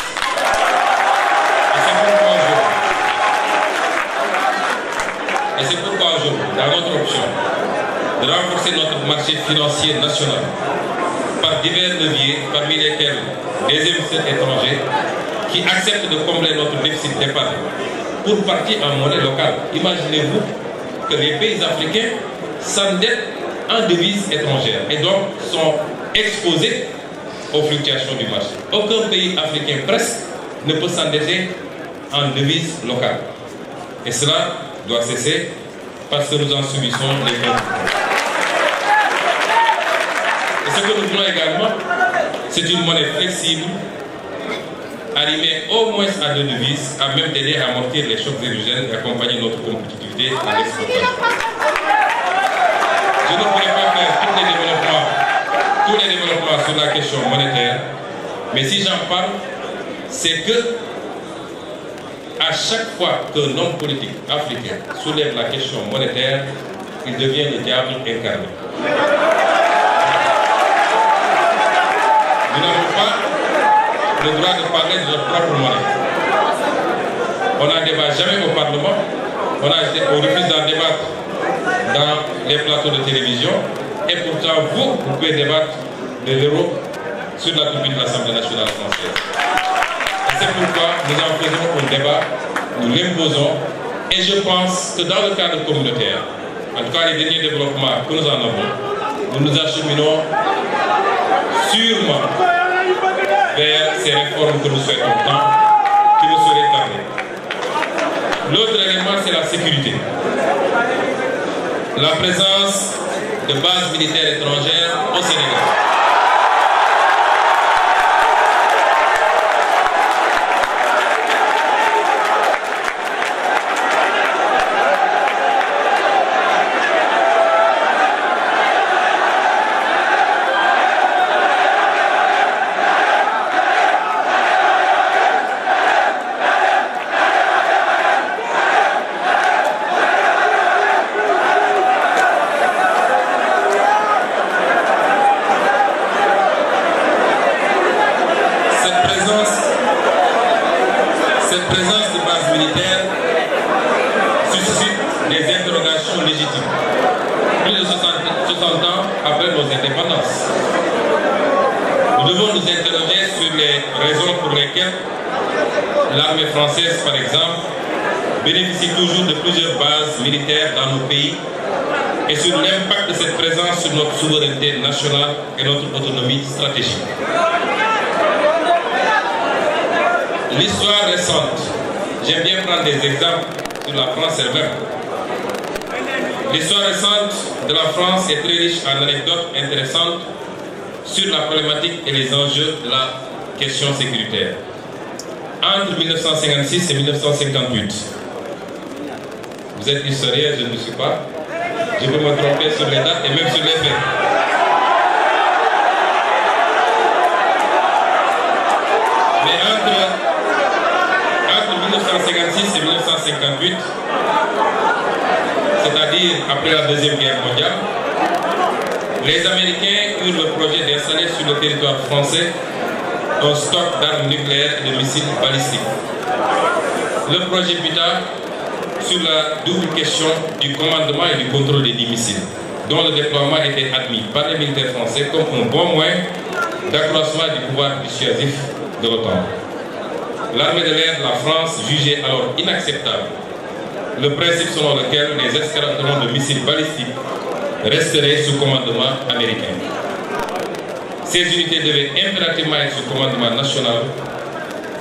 Et c'est pourquoi aujourd'hui, dans notre option de renforcer notre marché financier national par divers leviers, parmi lesquels des investisseurs étrangers qui acceptent de combler notre déficit d'épargne pour partir en monnaie locale. Imaginez-vous que les pays africains s'endettent en devises étrangères et donc sont exposés aux fluctuations du marché. Aucun pays africain presque ne peut s'endetter en devises locales. Et cela doit cesser parce que nous en subissons les conséquences. Et ce que nous voulons également, c'est une monnaie flexible, arrimée au moins à deux devises, à même d'aider à amortir les chocs exogènes et accompagner notre compétitivité à l'exportation. Je ne pourrais pas faire tous les développements sur la question monétaire, mais si j'en parle, c'est que à chaque fois qu'un homme politique africain soulève la question monétaire, il devient le diable incarné. Nous n'avons pas le droit de parler de notre propre monnaie. On n'en débat jamais au Parlement. On refuse d'en débattre dans les plateaux de télévision. Et pourtant, vous pouvez débattre de l'euro sur la tribune de l'Assemblée nationale française. Et c'est pourquoi nous en faisons un débat, nous l'imposons. Et je pense que dans le cadre communautaire, en tout cas les derniers développements que nous en avons, nous nous acheminons sûrement vers ces réformes que nous souhaitons tant, qui nous seraient tardées. L'autre élément, c'est la sécurité. La présence de bases militaires étrangères au Sénégal. Cette présence de bases militaires suscite des interrogations légitimes. Plus de 60 ans après nos indépendances. Nous devons nous interroger sur les raisons pour lesquelles l'armée française, par exemple, bénéficie toujours de plusieurs bases militaires dans nos pays et sur l'impact de cette présence sur notre souveraineté nationale et notre autonomie stratégique. L'histoire récente, j'aime bien prendre des exemples sur la France elle-même. L'histoire récente de la France est très riche en anecdotes intéressantes sur la problématique et les enjeux de la question sécuritaire. Entre 1956 et 1958, vous êtes historien, je ne le suis pas, je peux me tromper sur les dates et même sur les faits. Mais entre 1956 et 1958, c'est-à-dire après la Deuxième Guerre mondiale, les Américains eurent le projet d'installer sur le territoire français un stock d'armes nucléaires et de missiles balistiques. Le projet buta sur la double question du commandement et du contrôle des 10 missiles, dont le déploiement était admis par les militaires français comme un bon moyen d'accroissement du pouvoir dissuasif de l'OTAN. L'armée de l'air de la France jugeait alors inacceptable le principe selon lequel les escadrons de missiles balistiques resteraient sous commandement américain. Ces unités devaient impérativement être sous commandement national.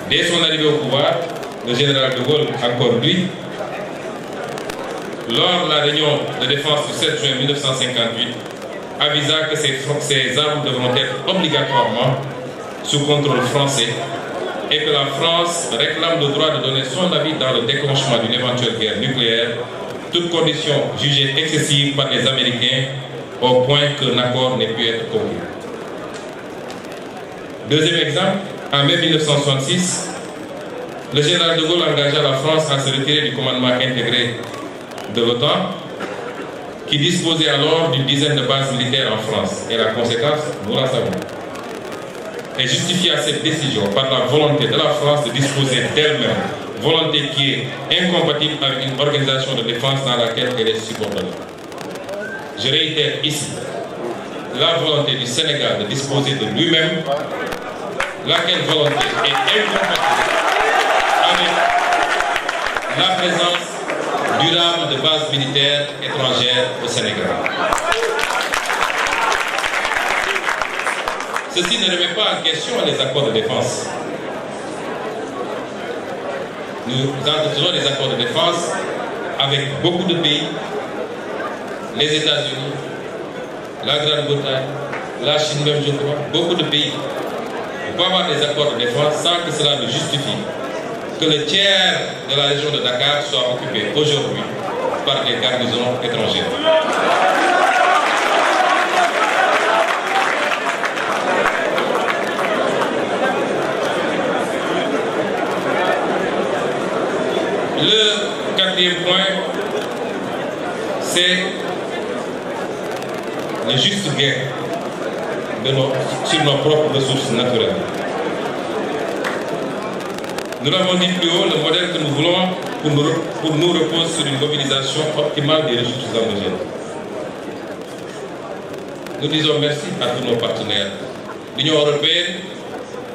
Dès son arrivée au pouvoir, le général de Gaulle, encore lui, lors de la réunion de défense du 7 juin 1958, avisa que ces armes devront être obligatoirement sous contrôle français et que la France réclame le droit de donner son avis dans le déclenchement d'une éventuelle guerre nucléaire, toute condition jugée excessive par les Américains au point qu'un accord n'ait pu être conclu. Deuxième exemple, en mai 1966, le général de Gaulle engagea la France à se retirer du commandement intégré de l'OTAN, qui disposait alors d'une dizaine de bases militaires en France. Et la conséquence, nous la savons. Et justifia cette décision par la volonté de la France de disposer d'elle-même, volonté qui est incompatible avec une organisation de défense dans laquelle elle est subordonnée. Je réitère ici la volonté du Sénégal de disposer de lui-même, laquelle volonté est incompatible avec la présence durable de bases militaires étrangères au Sénégal. Ceci ne remet pas en question les accords de défense. Nous entretenons des accords de défense avec beaucoup de pays, les États-Unis, la Grande-Bretagne, la Chine même, je crois, beaucoup de pays. On peut avoir des accords de défense sans que cela ne justifie que le tiers de la région de Dakar soit occupé aujourd'hui par des garnisons étrangères. Le quatrième point, c'est le juste gain sur nos propres ressources naturelles. Nous l'avons dit plus haut, le modèle que nous voulons pour nous repose sur une mobilisation optimale des ressources endogènes. Nous disons merci à tous nos partenaires. L'Union européenne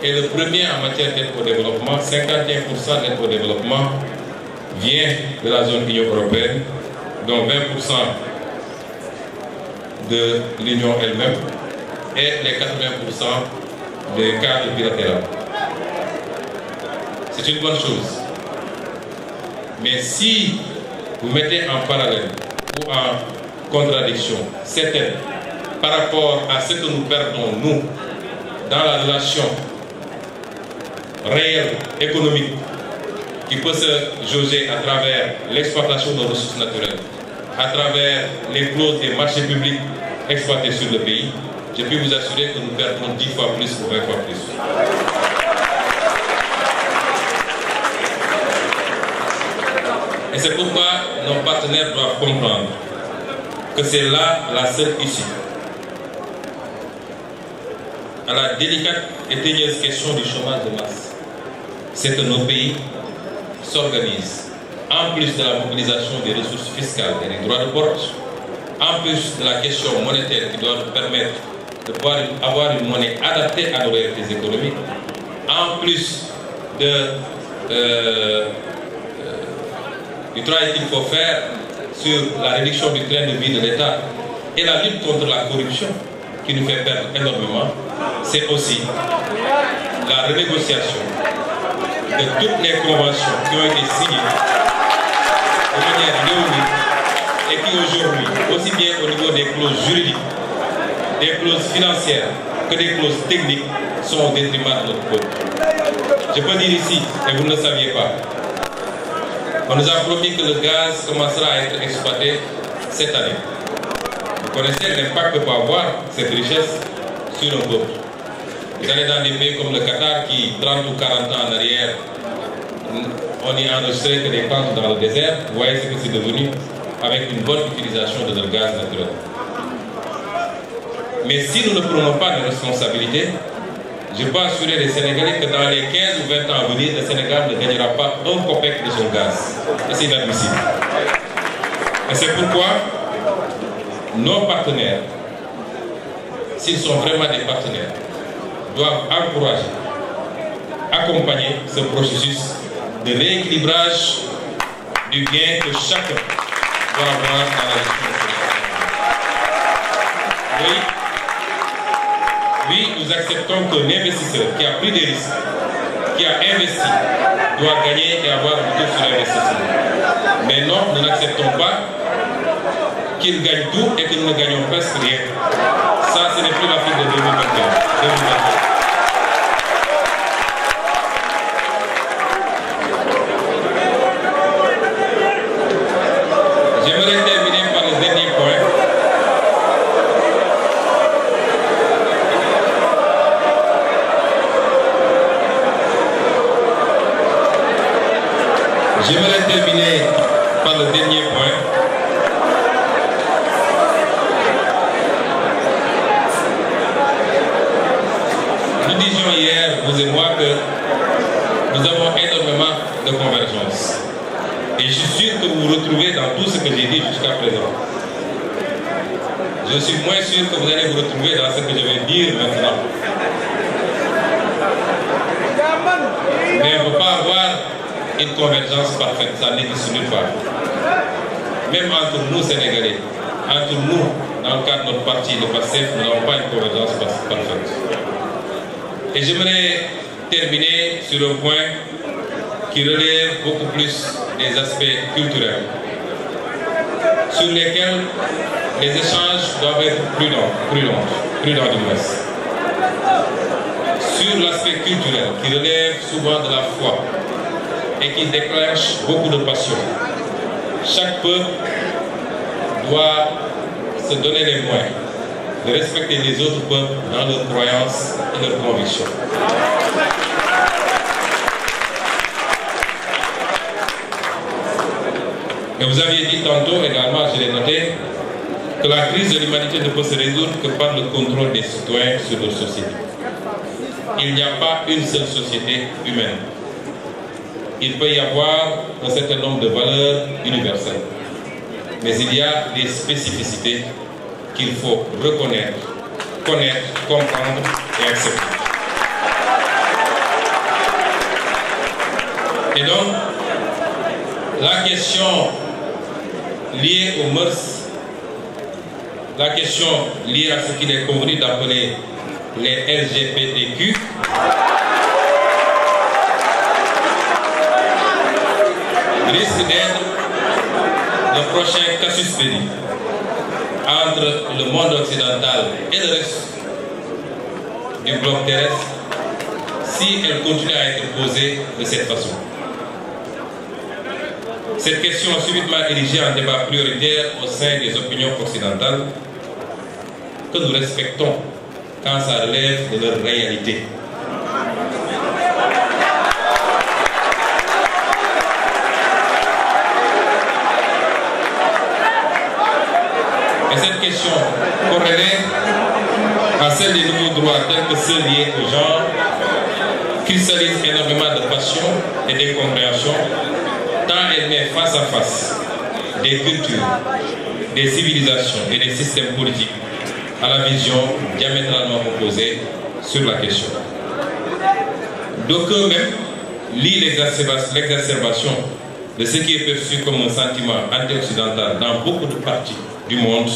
est le premier en matière d'aide au développement. 51% d'aide au développement vient de la zone Union européenne, dont 20% de l'Union elle-même et les 80% des cadres bilatéraux. C'est une bonne chose. Mais si vous mettez en parallèle ou en contradiction cette aide par rapport à ce que nous perdons, nous, dans la relation réelle, économique, qui peut se jauger à travers l'exploitation de nos ressources naturelles, à travers les clauses des marchés publics exploités sur le pays, je peux vous assurer que nous perdons 10 fois plus ou 20 fois plus. Et c'est pourquoi nos partenaires doivent comprendre que c'est là la seule issue à la délicate et tenace question du chômage de masse. C'est que nos pays s'organisent, en plus de la mobilisation des ressources fiscales et des droits de porte, en plus de la question monétaire qui doit nous permettre de pouvoir avoir une monnaie adaptée à nos réalités économiques, en plus du travail qu'il faut faire sur la réduction du train de vie de l'État et la lutte contre la corruption qui nous fait perdre énormément, c'est aussi la renégociation de toutes les conventions qui ont été signées de manière réunie et qui aujourd'hui, aussi bien au niveau des clauses juridiques, des clauses financières que des clauses techniques, sont au détriment de notre peuple. Je peux dire ici, et vous ne le saviez pas, on nous a promis que le gaz commencera à être exploité cette année. Vous connaissez l'impact que peut avoir cette richesse sur un peuple. Vous allez dans des pays comme le Qatar qui, 30 ou 40 ans en arrière, on y enregistrait que des plantes dans le désert. Vous voyez ce que c'est devenu avec une bonne utilisation de leur gaz naturel. Mais si nous ne prenons pas de responsabilités, je peux assurer les Sénégalais que dans les 15 ou 20 ans à venir, le Sénégal ne gagnera pas un copec de son gaz. Et c'est inadmissible. Et c'est pourquoi nos partenaires, s'ils sont vraiment des partenaires, doivent encourager, accompagner ce processus de rééquilibrage du gain que chacun doit avoir dans la gestion de ce pays. Oui, nous acceptons qu'un investisseur qui a pris des risques, qui a investi, doit gagner et avoir un retour sur l'investissement. Mais non, nous n'acceptons pas qu'il gagne tout et que nous ne gagnons presque rien. Ça, ce n'est plus l'Afrique de 2021. J'aimerais terminer par le dernier point. J'aimerais terminer par le dernier point. Nous disions hier, vous et moi, que nous avons énormément de convergence. Et je suis sûr que vous vous retrouvez dans tout ce que j'ai dit jusqu'à présent. Je suis moins sûr que vous allez vous retrouver dans ce que je vais dire maintenant. Mais on ne peut pas avoir une convergence parfaite, ça n'existe nulle part. Même entre nous Sénégalais, entre nous, dans le cadre de notre parti, le PASTEF, nous n'avons pas une convergence parfaite. Et j'aimerais terminer sur un point qui relève beaucoup plus des aspects culturels, sur lesquels les échanges doivent être prudents du moins. Sur l'aspect culturel, qui relève souvent de la foi, et qui déclenche beaucoup de passion. Chaque peuple doit se donner les moyens de respecter les autres peuples dans leurs croyances et leurs convictions. Et vous aviez dit tantôt également, je l'ai noté, que la crise de l'humanité ne peut se résoudre que par le contrôle des citoyens sur leur société. Il n'y a pas une seule société humaine. il peut y avoir un certain nombre de valeurs universelles. Mais il y a des spécificités qu'il faut reconnaître, connaître, comprendre et accepter. Et donc, la question liée aux mœurs, la question liée à ce qu'il est convenu d'appeler les LGBTQ, risque d'être le prochain casus belli entre le monde occidental et le reste du globe terrestre si elle continue à être posée de cette façon. Cette question subitement érigée en débat prioritaire au sein des opinions occidentales que nous respectons quand ça relève de leur réalité. Et cette question corrélée à celle des nouveaux droits tels que ceux liés au genre cristallise énormément de passion et d'incompréhension tant elle met face à face des cultures, des civilisations et des systèmes politiques à la vision diamétralement opposée sur la question. D'aucuns même lient l'exacerbation de ce qui est perçu comme un sentiment anti-occidental dans beaucoup de parties du monde,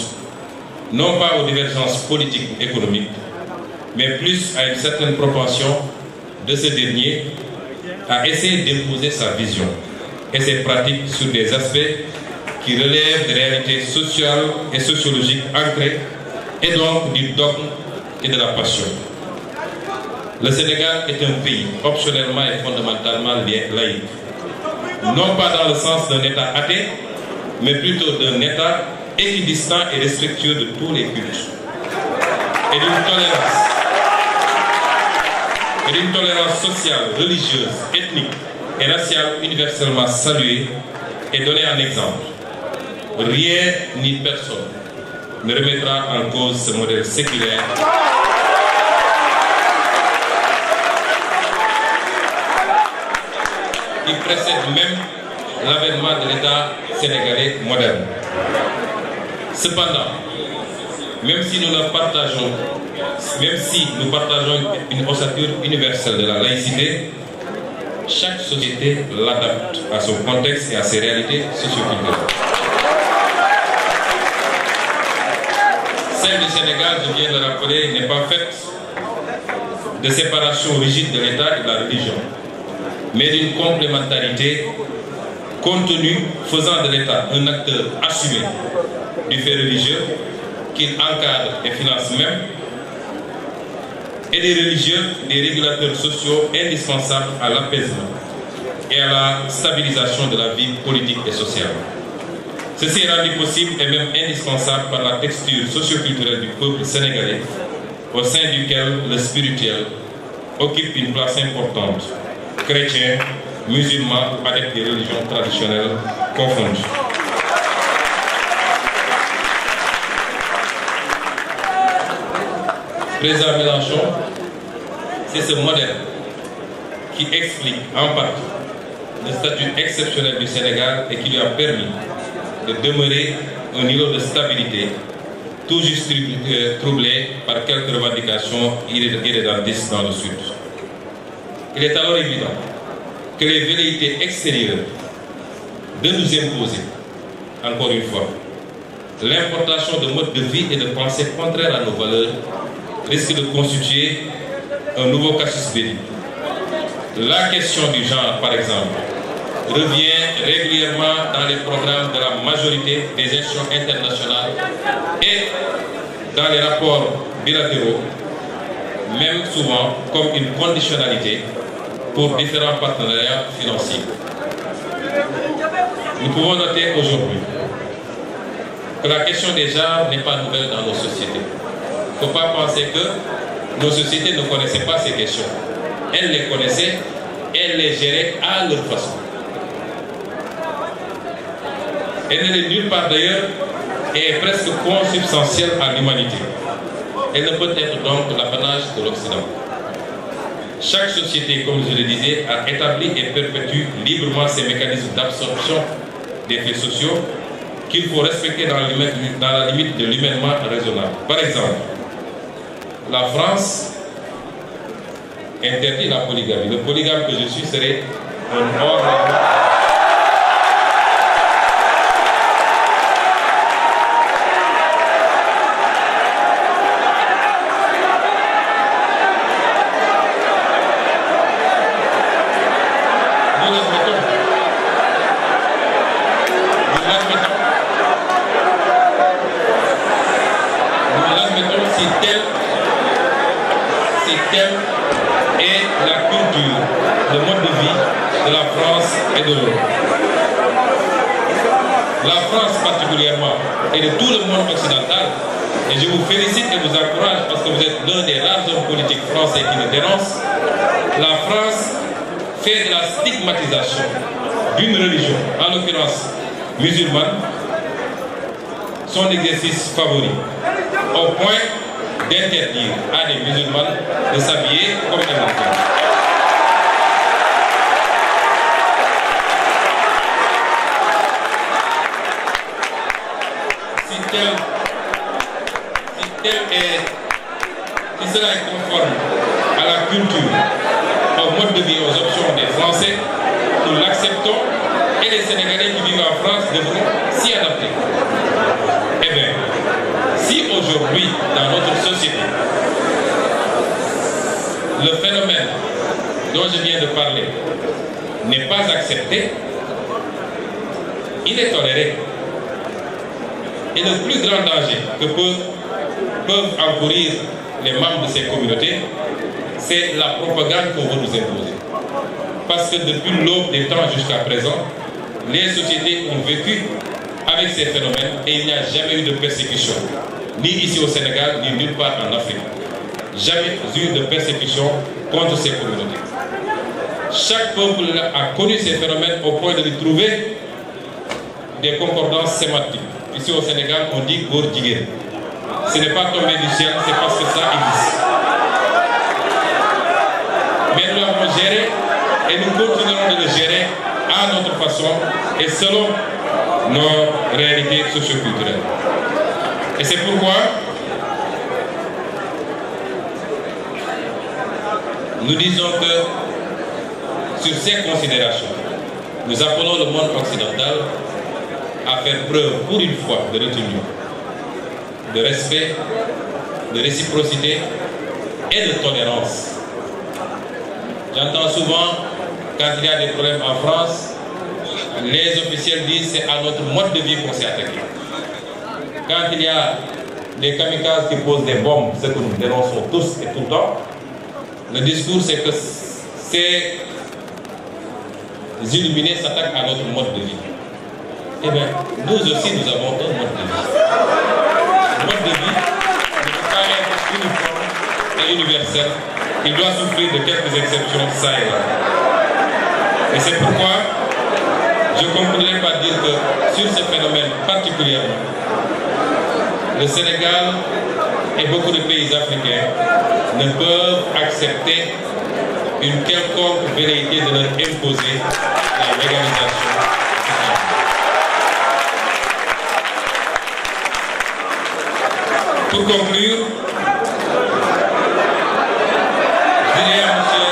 non pas aux divergences politiques et économiques, mais plus à une certaine propension de ce dernier à essayer d'imposer sa vision et ses pratiques sur des aspects qui relèvent des réalités sociales et sociologiques ancrées et donc du dogme et de la passion. Le Sénégal est un pays optionnellement et fondamentalement laïque, non pas dans le sens d'un État athée, mais plutôt d'un État équidistant et respectueux de tous les cultes et d'une tolérance sociale, religieuse, ethnique et raciale universellement saluée et donnée en exemple. Rien ni personne ne remettra en cause ce modèle séculaire qui précède même l'avènement de l'État sénégalais moderne. Cependant, même si nous partageons une ossature universelle de la laïcité, chaque société l'adapte à son contexte et à ses réalités socioculturelles. Celle du Sénégal, je viens de le rappeler, n'est pas faite de séparation rigide de l'État et de la religion, mais d'une complémentarité contenue faisant de l'État un acteur assumé du fait religieux qu'il encadre et finance même, et des religieux, des régulateurs sociaux indispensables à l'apaisement et à la stabilisation de la vie politique et sociale. Ceci est rendu possible et même indispensable par la texture socioculturelle du peuple sénégalais, au sein duquel le spirituel occupe une place importante, chrétiens, musulmans ou adeptes des religions traditionnelles confondues. Président Mélenchon, c'est ce modèle qui explique en partie le statut exceptionnel du Sénégal et qui lui a permis de demeurer un niveau de stabilité tout juste troublé par quelques revendications irrédentistes dans le Sud. Il est alors évident que les velléités extérieures de nous imposer, encore une fois, l'importation de modes de vie et de pensée contraires à nos valeurs risque de constituer un nouveau casus belli. La question du genre, par exemple, revient régulièrement dans les programmes de la majorité des institutions internationales et dans les rapports bilatéraux, même souvent comme une conditionnalité pour différents partenariats financiers. Nous pouvons noter aujourd'hui que la question des genres n'est pas nouvelle dans nos sociétés. Il ne faut pas penser que nos sociétés ne connaissaient pas ces questions. Elles les connaissaient, elles les géraient à leur façon. Elle n'est nulle part d'ailleurs et est presque consubstantielle à l'humanité. Elle ne peut être donc l'apanage de l'Occident. Chaque société, comme je le disais, a établi et perpétue librement ses mécanismes d'absorption des faits sociaux qu'il faut respecter dans la limite de l'humainement raisonnable. Par exemple, la France interdit la polygamie. Le polygame que je suis serait un hors. Et de tout le monde occidental. Et je vous félicite et vous encourage parce que vous êtes l'un des rares hommes politiques français qui le dénoncent. La France fait de la stigmatisation d'une religion, en l'occurrence musulmane, son exercice favori, au point d'interdire à des musulmanes de s'habiller comme des musulmans. Si cela est conforme à la culture, au mode de vie, aux options des Français, nous l'acceptons et les Sénégalais qui vivent en France devront s'y adapter. Eh bien, si aujourd'hui, dans notre société, le phénomène dont je viens de parler n'est pas accepté, il est toléré. Et le plus grand danger que peuvent encourir les membres de ces communautés, c'est la propagande qu'on veut nous imposer. Parce que depuis l'aube des temps jusqu'à présent, les sociétés ont vécu avec ces phénomènes et il n'y a jamais eu de persécution, ni ici au Sénégal, ni nulle part en Afrique. Jamais eu de persécution contre ces communautés. Chaque peuple a connu ces phénomènes au point de lui trouver des concordances sémantiques. Ici au Sénégal, on dit Gor Djiguen. Ce n'est pas tombé du ciel, c'est parce que ça existe. Mais nous l'avons géré et nous continuerons de le gérer à notre façon et selon nos réalités socioculturelles. Et c'est pourquoi nous disons que sur ces considérations, nous appelons le monde occidental à faire preuve pour une fois de retenue, de respect, de réciprocité et de tolérance. J'entends souvent, quand il y a des problèmes en France, les officiels disent c'est à notre mode de vie qu'on s'est attaqué. Quand il y a des kamikazes qui posent des bombes, ce que nous dénonçons tous et tout le temps, le discours c'est que ces illuminés s'attaquent à notre mode de vie. Eh bien, nous aussi, nous avons un mode de vie. Le mode de vie ne peut pas être uniforme et universel. Il doit souffrir de quelques exceptions, ça et là. Et c'est pourquoi je conclurai par dire que sur ce phénomène particulièrement, le Sénégal et beaucoup de pays africains ne peuvent accepter une quelconque velléité de leur imposer la légalisation. Pour conclure, je dirais à monsieur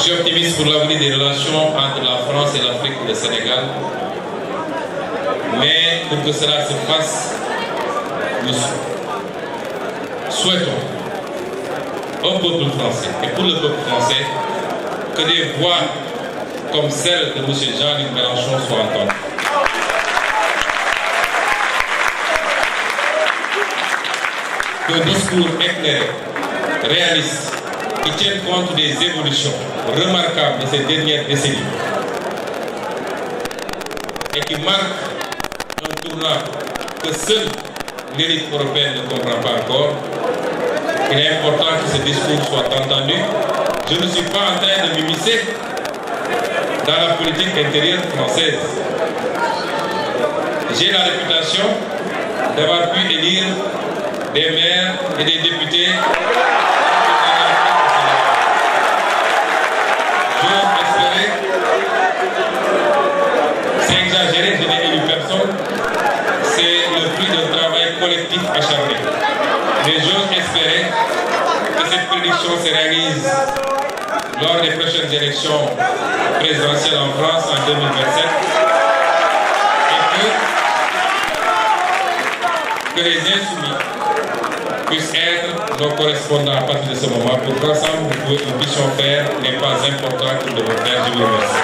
Je suis optimiste pour l'avenir des relations entre la France et l'Afrique et le Sénégal. Mais pour que cela se fasse, nous souhaitons au peuple français et pour le peuple français que des voix comme celle de M. Jean-Luc Mélenchon soient entendues. Un discours éclairé, réaliste, qui tienne compte des évolutions remarquables de ces dernières décennies et qui marque un tournant que seule l'élite européenne ne comprend pas encore. Il est important que ce discours soit entendu. Je ne suis pas en train de m'immiscer dans la politique intérieure française. J'ai la réputation d'avoir pu élire des maires et des députés. J'ose espérer, c'est exagéré, je n'ai élu personne, c'est le fruit d'un travail collectif acharné. Mais j'ose espérer que cette prédiction se réalise lors des prochaines élections présidentielles en France en 2027 et que les insoumis puissent être nos correspondants à partir de ce moment pour qu'ensemble nous puissions faire les pas importants que nous devons faire. Je vous remercie.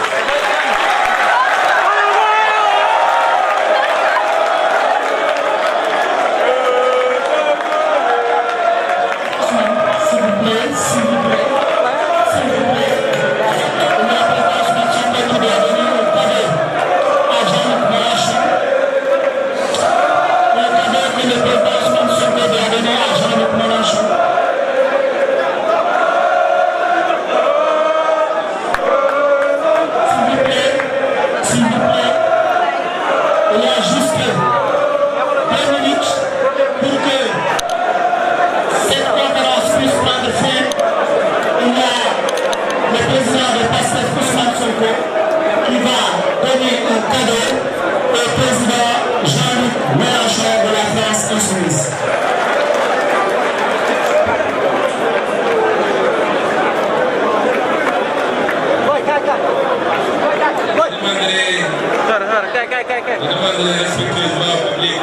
Je demande respectueusement au public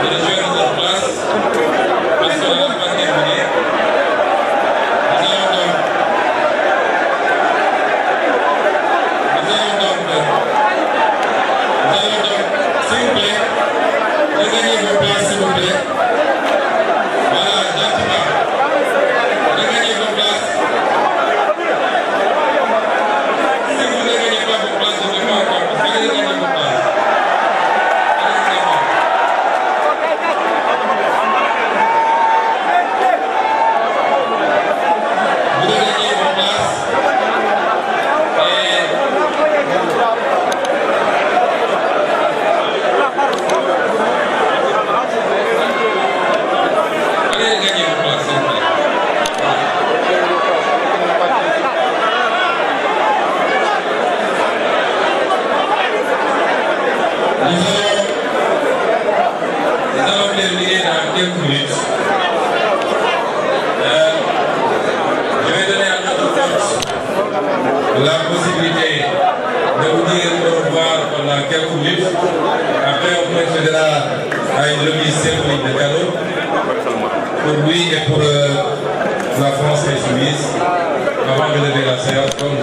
de rejoindre leur place parce qu'on n'a pas terminé. Nous allons donc, s'il vous plaît, regagnez vos places, s'il vous plaît. Voilà, gentiment. Regagnez vos places. Si vous ne regagnez pas vos places, je ne vais pas encore. Allez regagner vos places. La possibilité de vous dire au revoir pendant quelques minutes. Après, on procédera à une remise symbolique de cadeaux pour lui et pour la France insoumise avant de lever la séance.